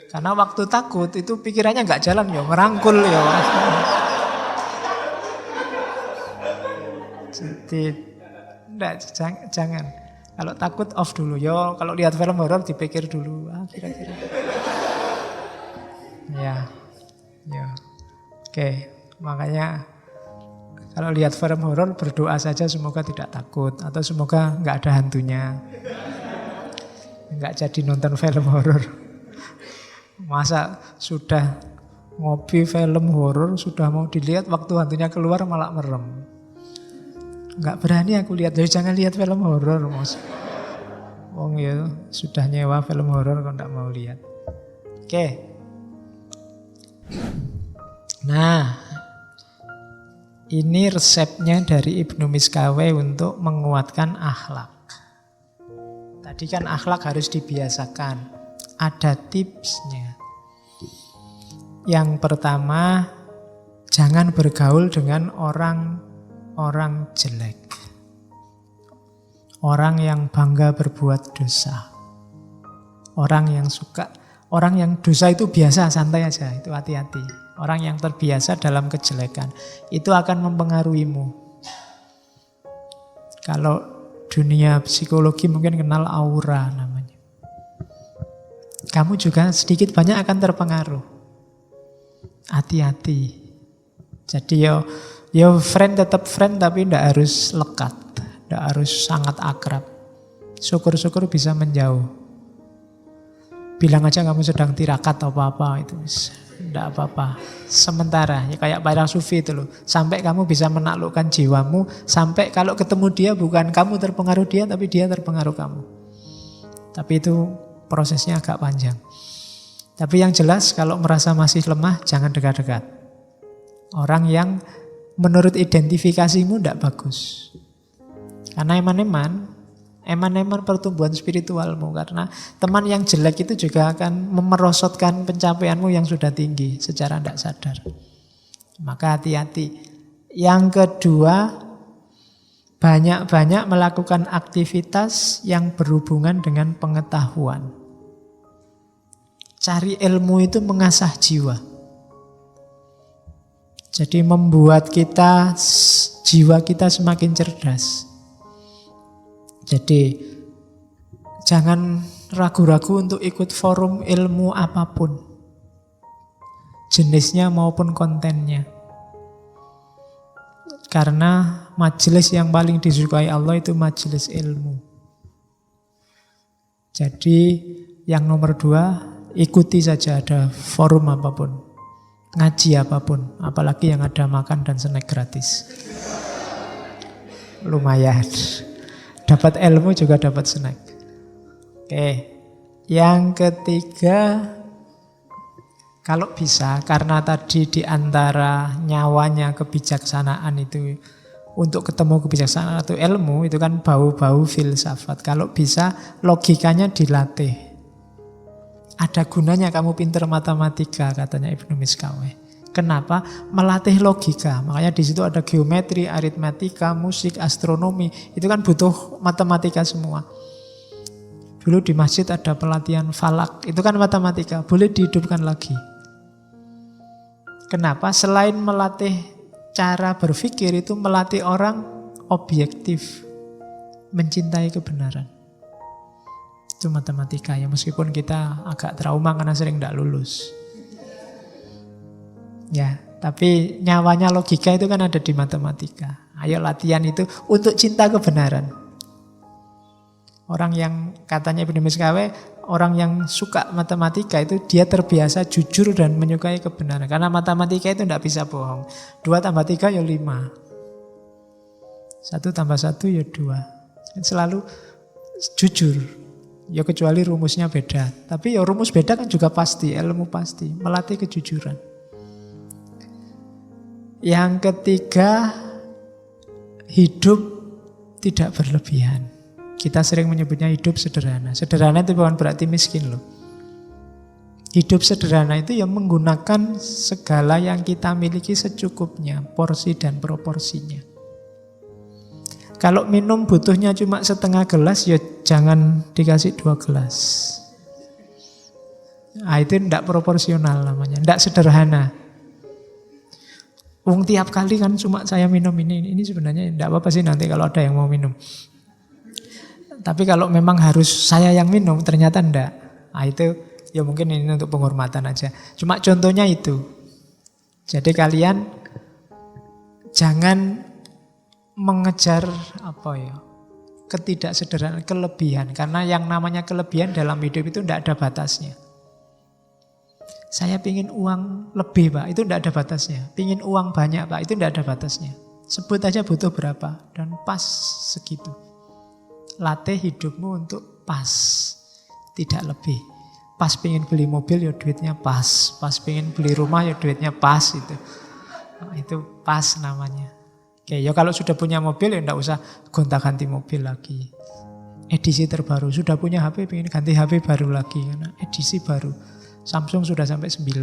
Karena waktu takut itu pikirannya nggak jalan ya, ngerangkul ya. Jadi enggak, jangan. Kalau takut off dulu yo. Kalau lihat film horor dipikir dulu, kira-kira. Ya. Oke, makanya kalau lihat film horor berdoa saja semoga tidak takut atau semoga nggak ada hantunya. Nggak jadi nonton film horor. Masa sudah ngopi film horor sudah mau dilihat waktu hantunya keluar malah merem. Nggak berani aku lihat. Jadi jangan lihat film horor, Mas. Wong ya sudah nyewa film horor kok nggak mau lihat. Oke. Nah, ini resepnya dari Ibnu Miskaweh untuk menguatkan akhlak. Tadi kan akhlak harus dibiasakan. Ada tipsnya. Yang pertama, jangan bergaul dengan orang jelek. Orang yang bangga berbuat dosa. Orang yang dosa itu biasa, santai aja, itu hati-hati. Orang yang terbiasa dalam kejelekan, itu akan mempengaruhimu. Kalau dunia psikologi mungkin kenal aura namanya. Kamu juga sedikit banyak akan terpengaruh. Hati-hati. Jadi friend tetap friend tapi tidak harus lekat. Tidak harus sangat akrab. Syukur-syukur bisa menjauh. Bilang aja kamu sedang tirakat atau apa-apa itu bisa. Tidak apa-apa. Sementara, ya kayak para sufi itu loh. Sampai kamu bisa menaklukkan jiwamu. Sampai kalau ketemu dia bukan kamu terpengaruh dia, tapi dia terpengaruh kamu. Tapi itu prosesnya agak panjang. Tapi yang jelas kalau merasa masih lemah, jangan dekat-dekat. Orang yang menurut identifikasimu tidak bagus. Karena eman-eman pertumbuhan spiritualmu. Karena teman yang jelek itu juga akan memerosotkan pencapaianmu yang sudah tinggi secara tidak sadar. Maka hati-hati. Yang kedua, banyak-banyak melakukan aktivitas yang berhubungan dengan pengetahuan. Cari ilmu itu mengasah jiwa. Jadi membuat jiwa kita semakin cerdas. Jadi jangan ragu-ragu untuk ikut forum ilmu apapun. Jenisnya maupun kontennya. Karena majelis yang paling disukai Allah itu majelis ilmu. Jadi yang nomor 2, ikuti saja ada forum apapun. Ngaji apapun. Apalagi yang ada makan dan snack gratis. Lumayan. Dapat ilmu juga dapat snack. Oke. Yang ketiga, kalau bisa, karena tadi di antara nyawanya kebijaksanaan itu, untuk ketemu kebijaksanaan atau ilmu, itu kan bau-bau filsafat. Kalau bisa, logikanya dilatih. Ada gunanya kamu pinter matematika, katanya Ibnu Miskaweh. Kenapa? Melatih logika. Makanya di situ ada geometri, aritmatika, musik, astronomi. Itu kan butuh matematika semua. Dulu di masjid ada pelatihan falak. Itu kan matematika. Boleh dihidupkan lagi. Kenapa? Selain melatih cara berpikir, itu melatih orang objektif. Mencintai kebenaran. Itu matematika ya. Meskipun kita agak trauma karena sering tidak lulus. Ya, tapi nyawanya logika itu kan ada di matematika. Ayo latihan itu untuk cinta kebenaran. Orang yang katanya Ibnu Miskaweh, orang yang suka matematika itu dia terbiasa jujur dan menyukai kebenaran. Karena matematika itu tidak bisa bohong. 2 tambah 3 ya 5. 1 tambah 1 ya 2. Selalu jujur. Ya kecuali rumusnya beda. Tapi ya rumus beda kan juga pasti, ilmu pasti. Melatih kejujuran. Yang ketiga, hidup tidak berlebihan. Kita sering menyebutnya hidup sederhana. Sederhana itu bukan berarti miskin loh. Hidup sederhana itu yang menggunakan segala yang kita miliki secukupnya, porsi dan proporsinya. Kalau minum butuhnya cuma setengah gelas, ya jangan dikasih 2 gelas. Nah, itu tidak proporsional namanya, tidak sederhana. Tiap kali kan cuma saya minum ini sebenarnya tidak apa-apa sih nanti kalau ada yang mau minum. Tapi kalau memang harus saya yang minum, ternyata enggak. Nah itu ya mungkin ini untuk penghormatan aja. Cuma contohnya itu. Jadi kalian jangan mengejar ketidaksederhanaan, kelebihan. Karena yang namanya kelebihan dalam hidup itu tidak ada batasnya. Saya pingin uang lebih Pak, itu tidak ada batasnya. Pingin uang banyak Pak, itu tidak ada batasnya. Sebut aja butuh berapa dan pas segitu. Latih hidupmu untuk pas, tidak lebih. Pas pingin beli mobil ya duitnya pas. Pas pingin beli rumah ya duitnya pas itu. Nah, itu pas namanya. Oke, ya kalau sudah punya mobil ya tidak usah gonta-ganti mobil lagi. Edisi terbaru, sudah punya HP pingin ganti HP baru lagi karena edisi baru. Samsung sudah sampai 9.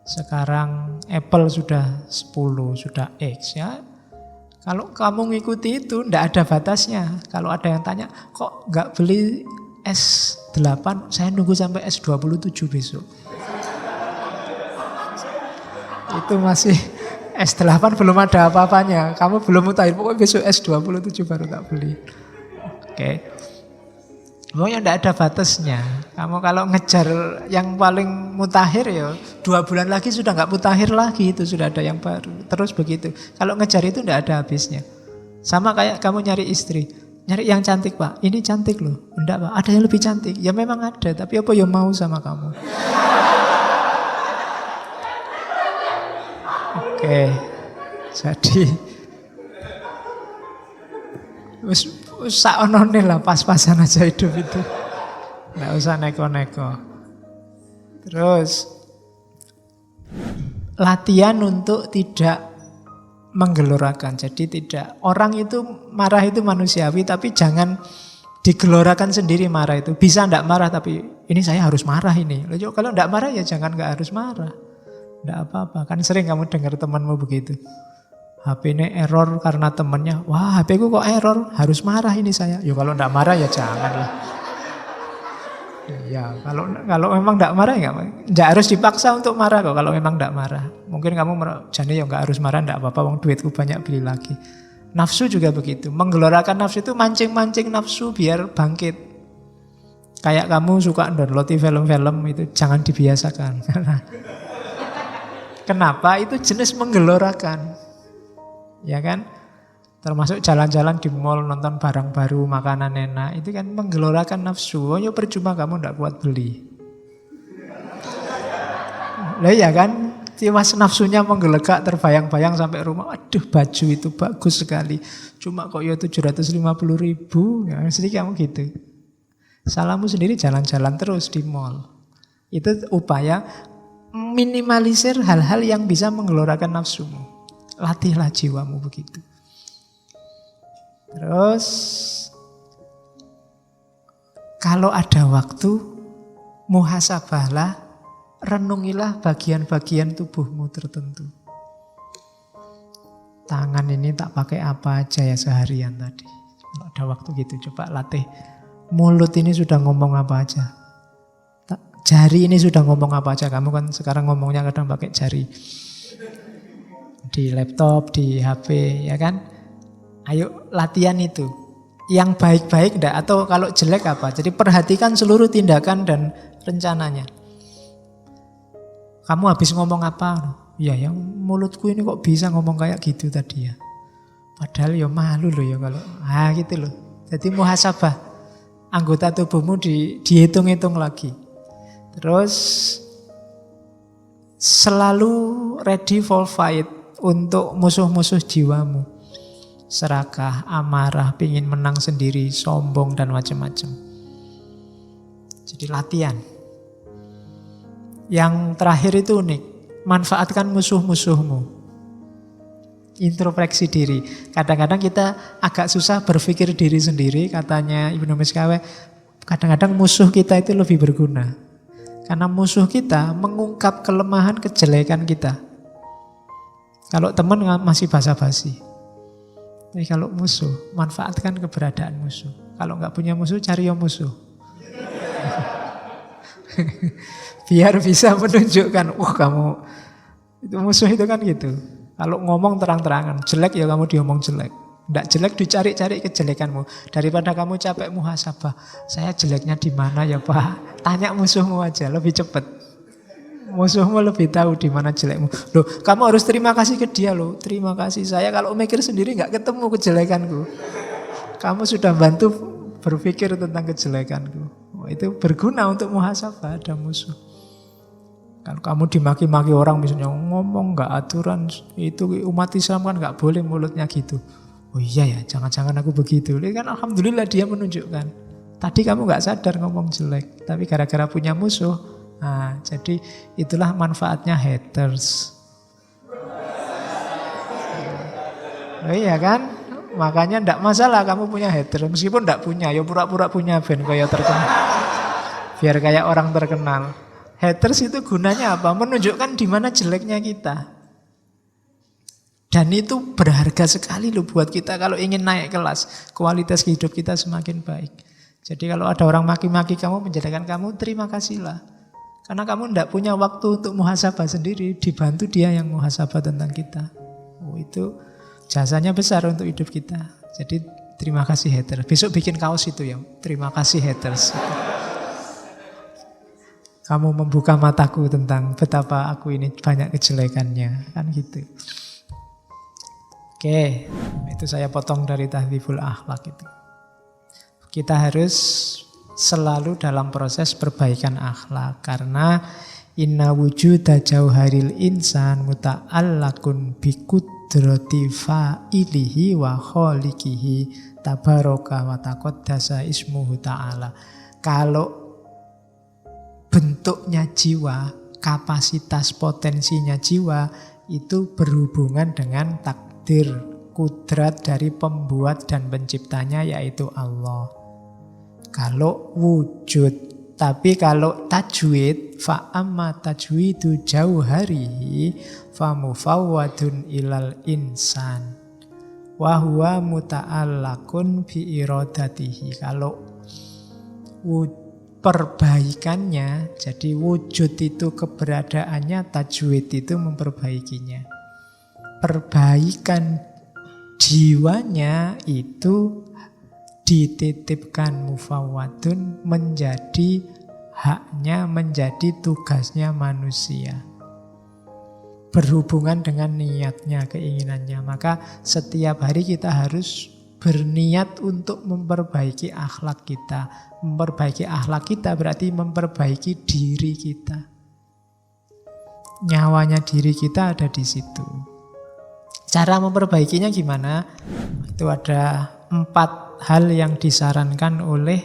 Sekarang Apple sudah 10, sudah X ya. Kalau kamu ngikuti itu ndak ada batasnya. Kalau ada yang tanya, kok nggak beli S8, saya nunggu sampai S27 besok. Itu masih S8 belum ada apa-apanya. Kamu belum mutakhir, pokoknya besok S27 baru tak beli. Oke. Pokoknya tidak ada batasnya. Kamu kalau ngejar yang paling mutakhir ya 2 bulan lagi sudah nggak mutakhir lagi, itu sudah ada yang baru. Terus begitu. Kalau ngejar itu tidak ada habisnya. Sama kayak kamu nyari istri. Nyari yang cantik, Pak. Ini cantik loh. Enggak, Pak. Ada yang lebih cantik. Ya memang ada, tapi apa yang mau sama kamu? Oke. Jadi saonone lah, pas-pasan aja hidup itu. Nggak usah neko-neko. Terus latihan untuk tidak menggelorakan. Jadi tidak, orang itu marah itu manusiawi, tapi jangan digelorakan sendiri marah itu. Bisa ndak marah, tapi ini saya harus marah ini. Kalau ndak marah ya jangan nggak harus marah. Ndak apa-apa. Kan sering kamu dengar temanmu begitu. HP ini error karena temennya. Wah, HP ku kok error, harus marah ini saya. Ya kalau enggak marah ya janganlah. Ya, kalau memang enggak marah ya enggak harus dipaksa untuk marah kok kalau memang enggak marah. Mungkin kamu jane ya enggak harus marah, enggak apa-apa, wong duitku banyak beli lagi. Nafsu juga begitu. Menggelorakan nafsu itu mancing-mancing nafsu biar bangkit. Kayak kamu suka download film-film itu jangan dibiasakan. Kenapa? Itu jenis menggelorakan. Ya kan, termasuk jalan-jalan di mall, nonton barang baru, makanan enak, itu kan menggelorakan nafsu. Oh ya percuma kamu tidak kuat beli. Lah ya kan, mas nafsunya menggelegak, terbayang-bayang sampai rumah, aduh baju itu bagus sekali, cuma kok ya 750.000, ya, mesti kamu gitu. Salahmu sendiri jalan-jalan terus di mall. Itu upaya minimalisir hal-hal yang bisa menggelorakan nafsumu. Latihlah jiwamu begitu. Terus kalau ada waktu, muhasabahlah, renungilah bagian-bagian tubuhmu tertentu. Tangan ini tak pakai apa aja ya seharian tadi. Kalau ada waktu gitu, coba latih. Mulut ini sudah ngomong apa aja. Jari ini sudah ngomong apa aja. Kamu kan sekarang ngomongnya kadang pakai jari. Di laptop, di HP, ya kan? Ayo latihan itu. Yang baik-baik enggak, atau kalau jelek apa? Jadi perhatikan seluruh tindakan dan rencananya. Kamu habis ngomong apa? Ya yang mulutku ini kok bisa ngomong kayak gitu tadi ya. Padahal ya malu loh ya kalau. Gitu loh. Jadi muhasabah. Anggota tubuhmu dihitung-hitung lagi. Terus selalu ready for fight. Untuk musuh-musuh jiwamu, serakah, amarah, pingin menang sendiri, sombong dan macam-macam. Jadi latihan. Yang terakhir itu unik, manfaatkan musuh-musuhmu. Introspeksi diri. Kadang-kadang kita agak susah berpikir diri sendiri, katanya Ibnu Miskawe. Kadang-kadang musuh kita itu lebih berguna, karena musuh kita mengungkap kelemahan, kejelekan kita. Kalau teman masih basa-basi. Tapi kalau musuh, manfaatkan keberadaan musuh. Kalau nggak punya musuh, cari yang musuh. Biar bisa menunjukkan, kamu itu musuh itu kan gitu. Kalau ngomong terang-terangan, jelek ya kamu diomong jelek. Nggak jelek dicari-cari kejelekanmu. Daripada kamu capek muhasabah, saya jeleknya di mana ya Pak? Tanya musuhmu aja, lebih cepat. Musuhmu lebih tahu di mana jelekmu. Loh, kamu harus terima kasih ke dia loh. Terima kasih, saya kalau mikir sendiri nggak ketemu kejelekanku. Kamu sudah bantu berpikir tentang kejelekanku. Itu berguna untuk muhasabah, ada musuh. Kalau kamu dimaki-maki orang misalnya ngomong nggak aturan, itu umat Islam kan nggak boleh mulutnya gitu. Oh iya ya, jangan-jangan aku begitu. Ini kan alhamdulillah dia menunjukkan. Tadi kamu nggak sadar ngomong jelek, tapi gara-gara punya musuh. Nah, jadi itulah manfaatnya haters. Oh iya kan? Makanya ndak masalah kamu punya haters. Meskipun ndak punya, ya pura-pura punya ben kayak terkenal. Biar kayak orang terkenal. Haters itu gunanya apa? Menunjukkan di mana jeleknya kita. Dan itu berharga sekali loh buat kita kalau ingin naik kelas. Kualitas hidup kita semakin baik. Jadi kalau ada orang maki-maki kamu, menjadikan kamu, terima kasihlah. Karena kamu tidak punya waktu untuk muhasabah sendiri. Dibantu dia yang muhasabah tentang kita. Oh, itu jasanya besar untuk hidup kita. Jadi terima kasih haters. Besok bikin kaos itu ya. Terima kasih haters. Kamu membuka mataku tentang betapa aku ini banyak kejelekannya. Kan gitu. Oke, itu saya potong dari Tahdzibul Akhlak itu. Kita harus selalu dalam proses perbaikan akhlak. Karena inna wujuda jauharil insan muta'allakun bikudrati fa'ilihi wa kholikihi tabaraka wa taqaddasa ismuhu ta'ala. Kalau bentuknya jiwa, kapasitas potensinya jiwa itu berhubungan dengan takdir, kudrat dari pembuat dan penciptanya yaitu Allah. Kalau wujud, tapi kalau tajwid, fa'amma tajwidu jauharihi famufawwadun ilal insan wa huwa muta'allakun bi iradatihi. Kalau perbaikannya, jadi wujud itu keberadaannya, tajwid itu memperbaikinya. Perbaikan jiwanya itu dititipkan mufawwadun, menjadi haknya, menjadi tugasnya manusia. Berhubungan dengan niatnya, keinginannya. Maka setiap hari kita harus berniat untuk memperbaiki akhlak kita. Memperbaiki akhlak kita berarti memperbaiki diri kita. Nyawanya diri kita ada di situ. Cara memperbaikinya gimana? Itu ada 4 hal yang disarankan oleh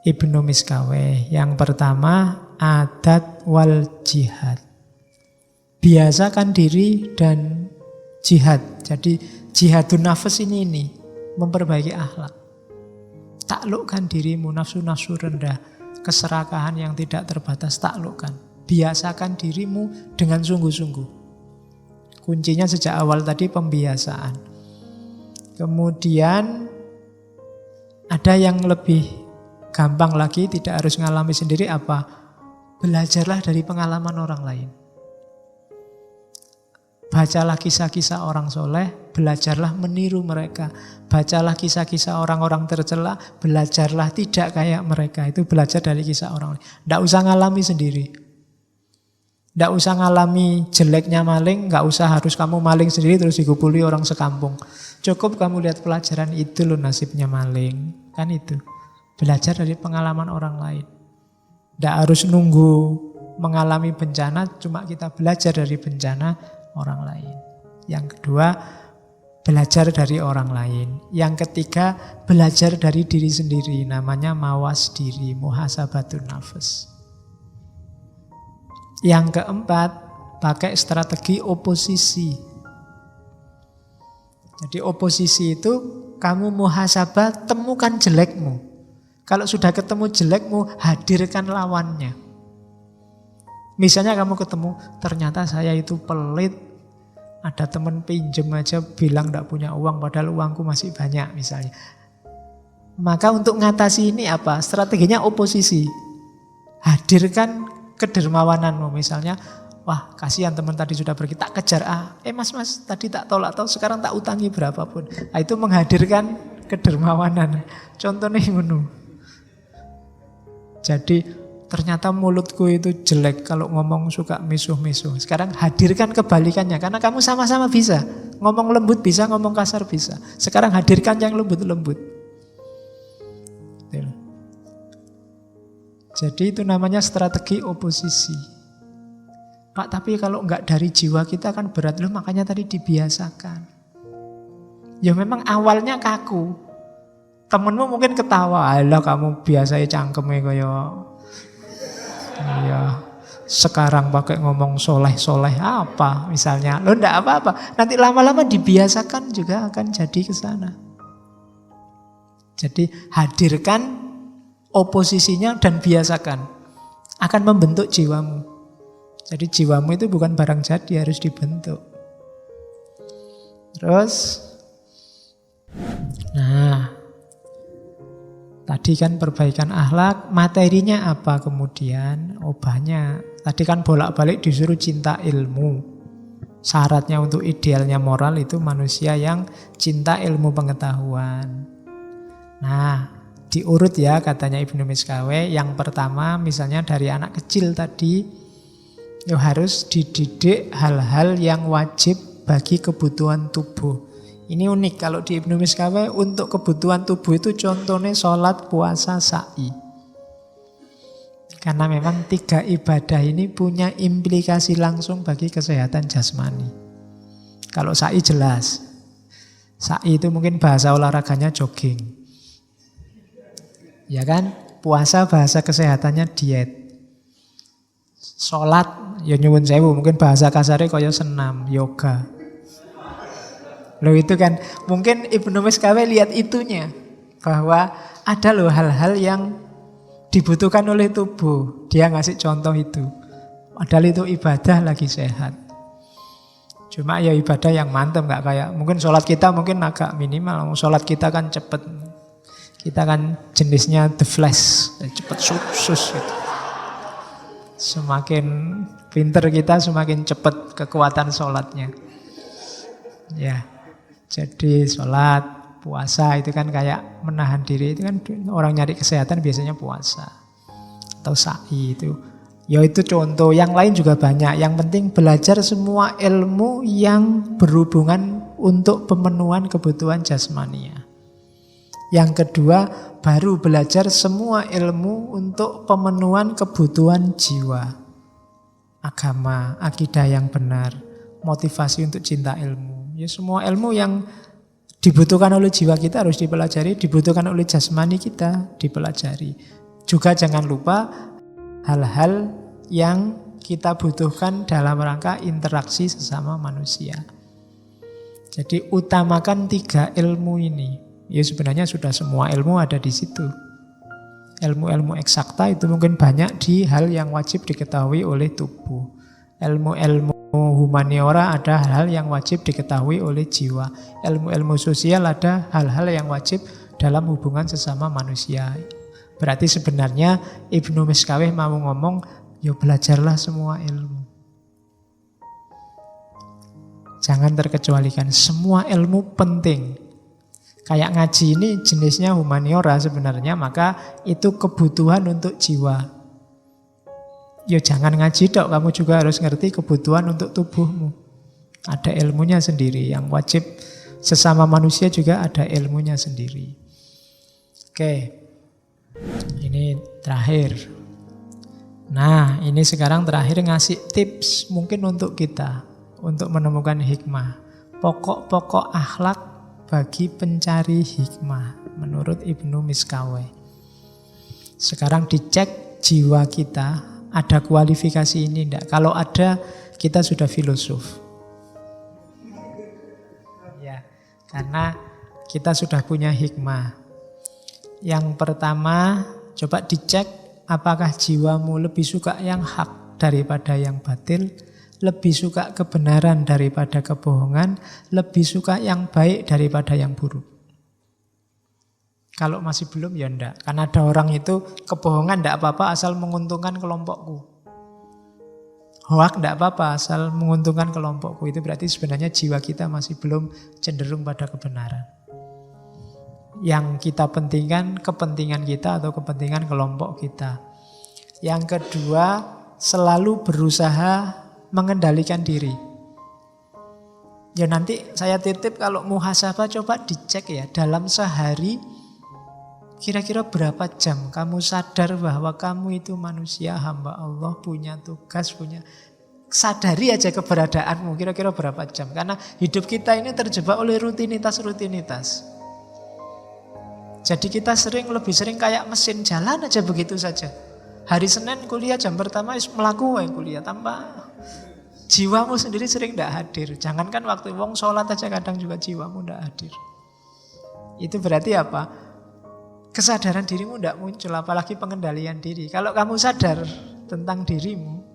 Ibnu Miskaweh. Yang pertama, adat wal jihad. Biasakan diri dan jihad. Jadi jihadun nafas ini memperbaiki akhlak. Taklukkan dirimu, nafsu-nafsu rendah, keserakahan yang tidak terbatas, taklukkan. Biasakan dirimu dengan sungguh-sungguh. Kuncinya sejak awal tadi pembiasaan. Kemudian ada yang lebih gampang lagi, tidak harus ngalami sendiri apa? Belajarlah dari pengalaman orang lain. Bacalah kisah-kisah orang soleh, belajarlah meniru mereka. Bacalah kisah-kisah orang-orang tercela, belajarlah tidak kayak mereka. Itu belajar dari kisah orang lain. Tidak usah ngalami sendiri. Tidak usah ngalami jeleknya maling, nggak usah harus kamu maling sendiri terus digupuli orang sekampung. Cukup kamu lihat pelajaran, itu loh nasibnya maling. Kan itu. Belajar dari pengalaman orang lain. Tidak harus nunggu mengalami bencana, cuma kita belajar dari bencana orang lain. Yang kedua, belajar dari orang lain. Yang ketiga, belajar dari diri sendiri. Namanya mawas diri, muhasabatun nafas. Yang keempat, pakai strategi oposisi. Jadi oposisi itu kamu muhasabah, temukan jelekmu. Kalau sudah ketemu jelekmu, hadirkan lawannya. Misalnya kamu ketemu, ternyata saya itu pelit, ada teman pinjem aja bilang tidak punya uang, padahal uangku masih banyak misalnya. Maka untuk ngatasi ini apa? Strateginya oposisi. Hadirkan kedermawananmu misalnya. Wah, kasihan teman tadi sudah pergi, tak kejar. Mas, tadi tak tolak, sekarang tak utangi berapapun. Itu menghadirkan kedermawanan. Contohnya ngono. Jadi ternyata mulutku itu jelek, kalau ngomong suka misuh-misuh. Sekarang hadirkan kebalikannya, karena kamu sama-sama bisa. Ngomong lembut bisa, ngomong kasar bisa. Sekarang hadirkan yang lembut-lembut. Jadi itu namanya strategi oposisi. Pak, tapi kalau enggak dari jiwa kita kan berat. Loh, makanya tadi dibiasakan. Ya memang awalnya kaku. Temenmu mungkin ketawa, alah kamu biasanya cangkeme kaya iya. Sekarang pakai ngomong soleh-soleh apa misalnya. Loh enggak apa-apa. Nanti lama-lama dibiasakan juga akan jadi ke sana. Jadi hadirkan oposisinya dan biasakan. akan membentuk jiwamu. Jadi jiwamu itu bukan barang jadi, harus dibentuk. Terus, nah, tadi kan perbaikan akhlak, materinya apa kemudian? Banyak. Tadi kan bolak-balik disuruh cinta ilmu. Syaratnya untuk idealnya moral itu manusia yang cinta ilmu pengetahuan. Nah, diurut ya katanya Ibnu Miskawe. Yang pertama misalnya dari anak kecil tadi, ya harus dididik hal-hal yang wajib bagi kebutuhan tubuh. Ini unik kalau di Ibnu Miskawe untuk kebutuhan tubuh itu contohnya sholat, puasa, sa'i. Karena memang 3 ibadah ini punya implikasi langsung bagi kesehatan jasmani. Kalau sa'i jelas. Sa'i itu mungkin bahasa olahraganya jogging. Ya kan? Puasa bahasa kesehatannya diet. Sholat, ya nyuwun sewu, mungkin bahasa kasarnya kaya senam, yoga. Loh itu kan, mungkin Ibnu Miskawe lihat itunya. Bahwa ada loh hal-hal yang dibutuhkan oleh tubuh. Dia ngasih contoh itu. Padahal itu ibadah lagi sehat. Cuma ya ibadah yang mantap, gak kayak mungkin sholat kita mungkin agak minimal. Sholat kita kan cepet. Kita kan jenisnya the flash, cepet sus gitu. Semakin pinter kita semakin cepet kekuatan sholatnya. Ya, jadi sholat, puasa itu kan kayak menahan diri. Itu kan orang nyari kesehatan biasanya puasa. Atau sa'i itu. Ya itu contoh. Yang lain juga banyak. Yang penting belajar semua ilmu yang berhubungan untuk pemenuhan kebutuhan jasmania. Yang kedua, baru belajar semua ilmu untuk pemenuhan kebutuhan jiwa. Agama, akidah yang benar, motivasi untuk cinta ilmu. Ya semua ilmu yang dibutuhkan oleh jiwa kita harus dipelajari, dibutuhkan oleh jasmani kita dipelajari. Juga jangan lupa hal-hal yang kita butuhkan dalam rangka interaksi sesama manusia. Jadi utamakan 3 ilmu ini. Ya sebenarnya sudah semua ilmu ada di situ. Ilmu-ilmu eksakta itu mungkin banyak di hal yang wajib diketahui oleh tubuh. Ilmu-ilmu humaniora ada hal-hal yang wajib diketahui oleh jiwa. Ilmu-ilmu sosial ada hal-hal yang wajib dalam hubungan sesama manusia. Berarti sebenarnya Ibnu Miskawe mau ngomong, ya belajarlah semua ilmu. Jangan terkecualikan, semua ilmu penting. Kayak ngaji ini jenisnya humaniora sebenarnya, maka itu kebutuhan untuk jiwa. Ya jangan ngaji dok, kamu juga harus ngerti kebutuhan untuk tubuhmu. Ada ilmunya sendiri, yang wajib sesama manusia juga ada ilmunya sendiri. Oke, ini terakhir. Nah, ini sekarang terakhir ngasih tips mungkin untuk kita, untuk menemukan hikmah. Pokok-pokok akhlak bagi pencari hikmah menurut Ibnu Miskawe. Sekarang dicek jiwa kita, ada kualifikasi ini enggak? Kalau ada, kita sudah filosof. Ya, karena kita sudah punya hikmah. Yang pertama, coba dicek apakah jiwamu lebih suka yang hak daripada yang batil, lebih suka kebenaran daripada kebohongan, lebih suka yang baik daripada yang buruk. Kalau masih belum ya enggak. Karena ada orang itu kebohongan enggak apa-apa asal menguntungkan kelompokku. Hoak enggak apa-apa asal menguntungkan kelompokku. Itu berarti sebenarnya jiwa kita masih belum cenderung pada kebenaran. Yang kita pentingkan kepentingan kita atau kepentingan kelompok kita. Yang kedua, selalu berusaha mengendalikan diri. Ya nanti saya titip kalau muhasabah coba dicek ya. Dalam sehari kira-kira berapa jam kamu sadar bahwa kamu itu manusia hamba Allah, punya tugas, punya. Sadari aja keberadaanmu kira-kira berapa jam. Karena hidup kita ini terjebak oleh rutinitas-rutinitas. Jadi kita lebih sering kayak mesin jalan aja begitu saja. Hari Senin kuliah jam pertama melaku kuliah tanpa jiwamu sendiri sering tidak hadir. Jangankan waktu wong sholat aja kadang juga jiwamu tidak hadir. Itu berarti apa? Kesadaran dirimu tidak muncul, apalagi pengendalian diri. Kalau kamu sadar tentang dirimu,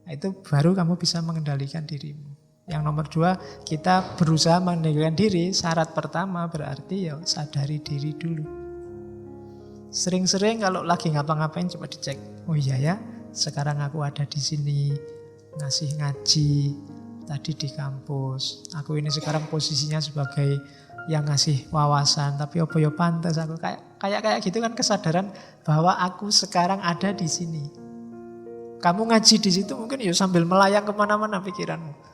nah, itu baru kamu bisa mengendalikan dirimu. Yang nomor 2, kita berusaha mengendalikan diri. Syarat pertama berarti ya sadari diri dulu. Sering-sering kalau lagi ngapa-ngapain coba dicek. Oh iya ya, sekarang aku ada di sini ngasih ngaji, tadi di kampus. Aku ini sekarang posisinya sebagai yang ngasih wawasan, tapi apa ya pantas aku kayak gitu kan, kesadaran bahwa aku sekarang ada di sini. Kamu ngaji di situ mungkin ya sambil melayang kemana-mana pikiranmu.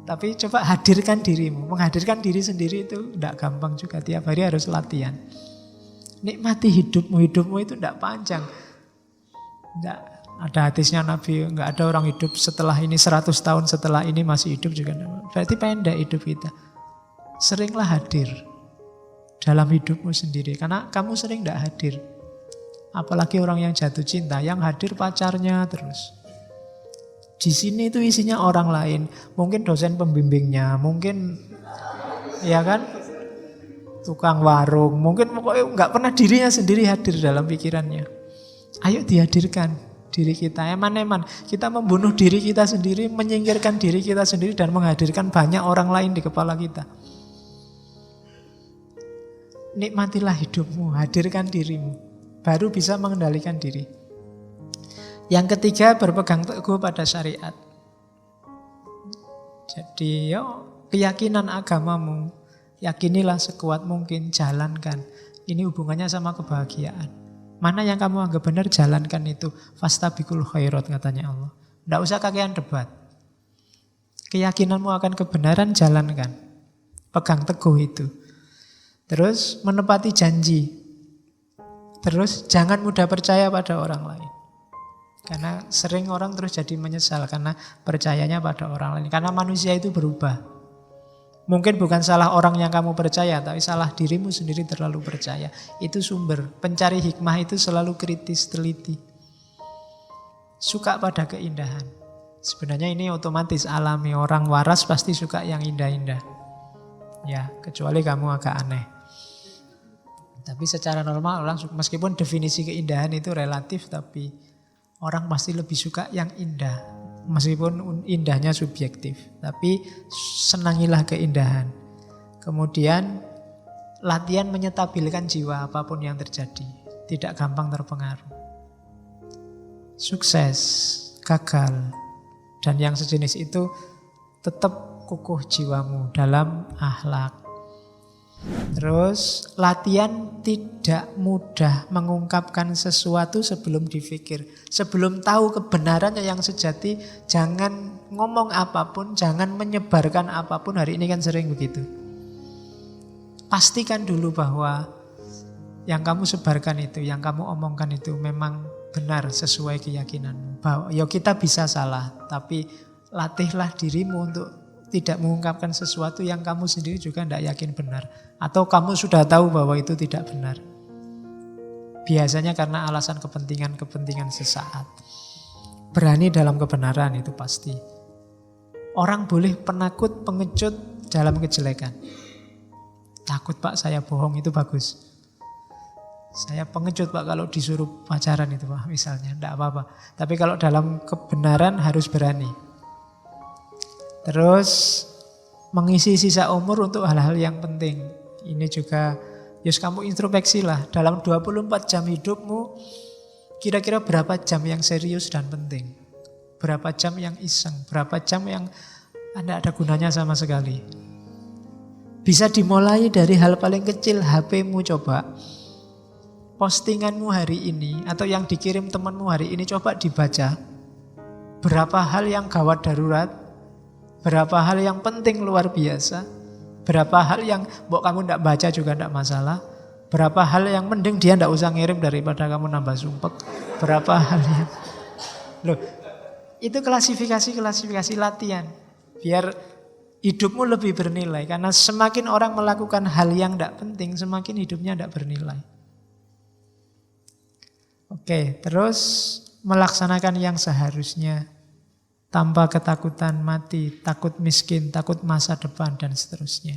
Tapi coba hadirkan dirimu. Menghadirkan diri sendiri itu tidak gampang juga. Tiap hari harus latihan. Nikmati hidupmu. Hidupmu itu tidak panjang. Tidak ada hadisnya Nabi, nggak ada orang hidup setelah ini 100 tahun setelah ini masih hidup juga. Berarti pendek hidup kita. Seringlah hadir dalam hidupmu sendiri. Karena kamu sering tidak hadir. Apalagi orang yang jatuh cinta, yang hadir pacarnya terus. Di sini itu isinya orang lain. Mungkin dosen pembimbingnya, mungkin ya kan, tukang warung. Mungkin pokoknya nggak pernah dirinya sendiri hadir dalam pikirannya. Ayo dihadirkan diri kita. Eman-eman kita membunuh diri kita sendiri, menyingkirkan diri kita sendiri dan menghadirkan banyak orang lain di kepala kita. Nikmatilah hidupmu, hadirkan dirimu, baru bisa mengendalikan diri. Yang ketiga, berpegang teguh pada syariat. Jadi keyakinan agamamu, yakinilah sekuat mungkin, jalankan. Ini hubungannya sama kebahagiaan. Mana yang kamu anggap benar, jalankan itu. Fastabiqul khairat katanya Allah. Tidak usah kakean debat. Keyakinanmu akan kebenaran, jalankan. Pegang teguh itu. Terus menepati janji. Terus jangan mudah percaya pada orang lain. Karena sering orang terus jadi menyesal karena percayanya pada orang lain. Karena manusia itu berubah. Mungkin bukan salah orang yang kamu percaya, tapi salah dirimu sendiri terlalu percaya. Itu sumber. Pencari hikmah itu selalu kritis, teliti. Suka pada keindahan. Sebenarnya ini otomatis alami. Orang waras pasti suka yang indah-indah. Ya, kecuali kamu agak aneh. Tapi secara normal orang, meskipun definisi keindahan itu relatif, tapi orang pasti lebih suka yang indah. Meskipun indahnya subjektif, tapi senangilah keindahan. Kemudian latihan menyetabilkan jiwa apapun yang terjadi. Tidak gampang terpengaruh. Sukses, gagal, dan yang sejenis itu tetap kukuh jiwamu dalam akhlak. Terus latihan tidak mudah mengungkapkan sesuatu sebelum dipikir. Sebelum tahu kebenarannya yang sejati, jangan ngomong apapun, jangan menyebarkan apapun. Hari ini kan sering begitu. Pastikan dulu bahwa yang kamu sebarkan itu, yang kamu omongkan itu memang benar sesuai keyakinanmu. Bahwa ya kita bisa salah, tapi latihlah dirimu untuk tidak mengungkapkan sesuatu yang kamu sendiri juga tidak yakin benar. Atau kamu sudah tahu bahwa itu tidak benar. Biasanya karena alasan kepentingan sesaat. Berani dalam kebenaran itu pasti. Orang boleh penakut, pengecut dalam kejelekan. Takut Pak saya bohong itu bagus. Saya pengecut Pak kalau disuruh pacaran itu Pak misalnya. Tidak apa-apa. Tapi kalau dalam kebenaran harus berani. Terus mengisi sisa umur untuk hal-hal yang penting. Ini juga, kamu introspeksi lah. Dalam 24 jam hidupmu, kira-kira berapa jam yang serius dan penting? Berapa jam yang iseng? Berapa jam yang tidak ada gunanya sama sekali? Bisa dimulai dari hal paling kecil, HP-mu coba. Postinganmu hari ini, atau yang dikirim temanmu hari ini, coba dibaca. Berapa hal yang gawat darurat? Berapa hal yang penting luar biasa? Berapa hal yang kamu tidak baca juga tidak masalah? Berapa hal yang mending dia tidak usah ngirim daripada kamu nambah sumpek? Berapa hal yang... itu klasifikasi latihan. Biar hidupmu lebih bernilai. Karena semakin orang melakukan hal yang tidak penting, semakin hidupnya tidak bernilai. Oke, terus melaksanakan yang seharusnya. Tanpa ketakutan mati, takut miskin, takut masa depan, dan seterusnya.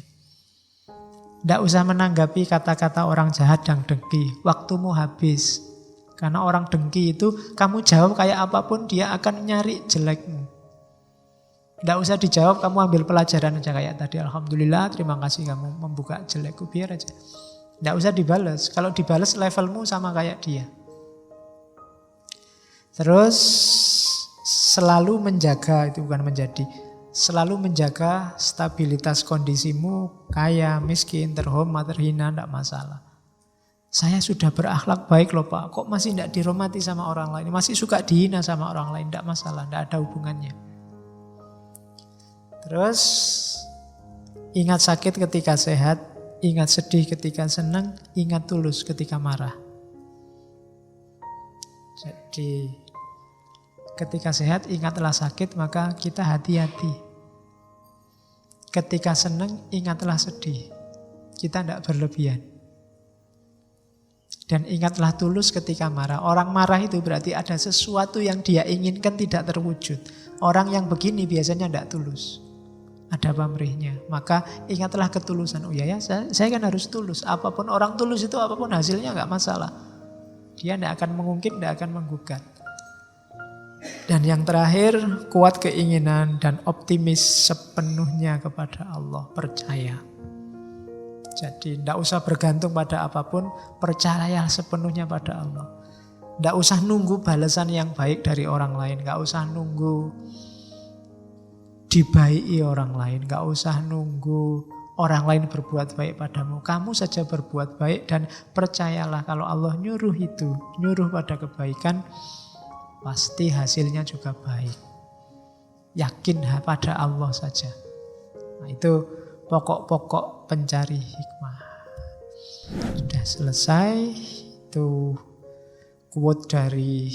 Tidak usah menanggapi kata-kata orang jahat dan dengki. Waktumu habis. Karena orang dengki itu kamu jawab kayak apapun dia akan nyari jelekmu. Tidak usah dijawab, kamu ambil pelajaran aja kayak tadi. Alhamdulillah, terima kasih kamu membuka jelekku, biar aja. Tidak usah dibalas. Kalau dibalas levelmu sama kayak dia. Terus selalu menjaga, itu bukan menjadi, selalu menjaga stabilitas kondisimu, kaya, miskin, terhormat, terhina, tidak masalah. Saya sudah berakhlak baik loh Pak, kok masih tidak dihormati sama orang lain, masih suka dihina sama orang lain, tidak masalah, tidak ada hubungannya. Terus ingat sakit ketika sehat, ingat sedih ketika senang, ingat tulus ketika marah. Jadi ketika sehat ingatlah sakit, maka kita hati-hati. Ketika senang ingatlah sedih, kita tidak berlebihan. Dan ingatlah tulus ketika marah. Orang marah itu berarti ada sesuatu yang dia inginkan tidak terwujud. Orang yang begini biasanya tidak tulus. Ada pamrihnya. Maka ingatlah ketulusan. Oh ya, saya kan harus tulus. Apapun orang tulus itu, apapun hasilnya nggak masalah. Dia tidak akan mengungkit, tidak akan menggugat. Dan yang terakhir, kuat keinginan dan optimis sepenuhnya kepada Allah. Percaya. Jadi tidak usah bergantung pada apapun, percayalah sepenuhnya pada Allah. Tidak usah nunggu balasan yang baik dari orang lain, tidak usah nunggu dibaiki orang lain, tidak usah nunggu orang lain berbuat baik padamu. Kamu saja berbuat baik dan percayalah kalau Allah nyuruh itu, nyuruh pada kebaikan, pasti hasilnya juga baik. Yakin pada Allah saja. Nah, itu pokok-pokok pencari hikmah. Sudah selesai. Itu quote dari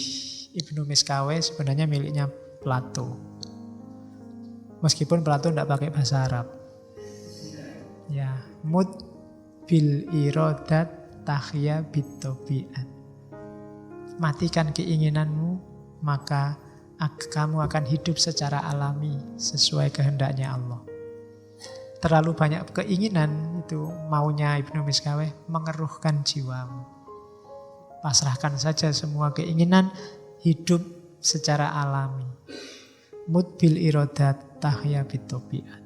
Ibnu Miskaweh, sebenarnya miliknya Plato. Meskipun Plato tidak pakai bahasa Arab. Ya, mut bil iradat tahya bitobiat. Matikan keinginanmu, maka kamu akan hidup secara alami sesuai kehendaknya Allah. Terlalu banyak keinginan, itu maunya Ibnu Miskaweh, mengeruhkan jiwamu. Pasrahkan saja semua keinginan, hidup secara alami. Mut bil iradat tahya bitobiat.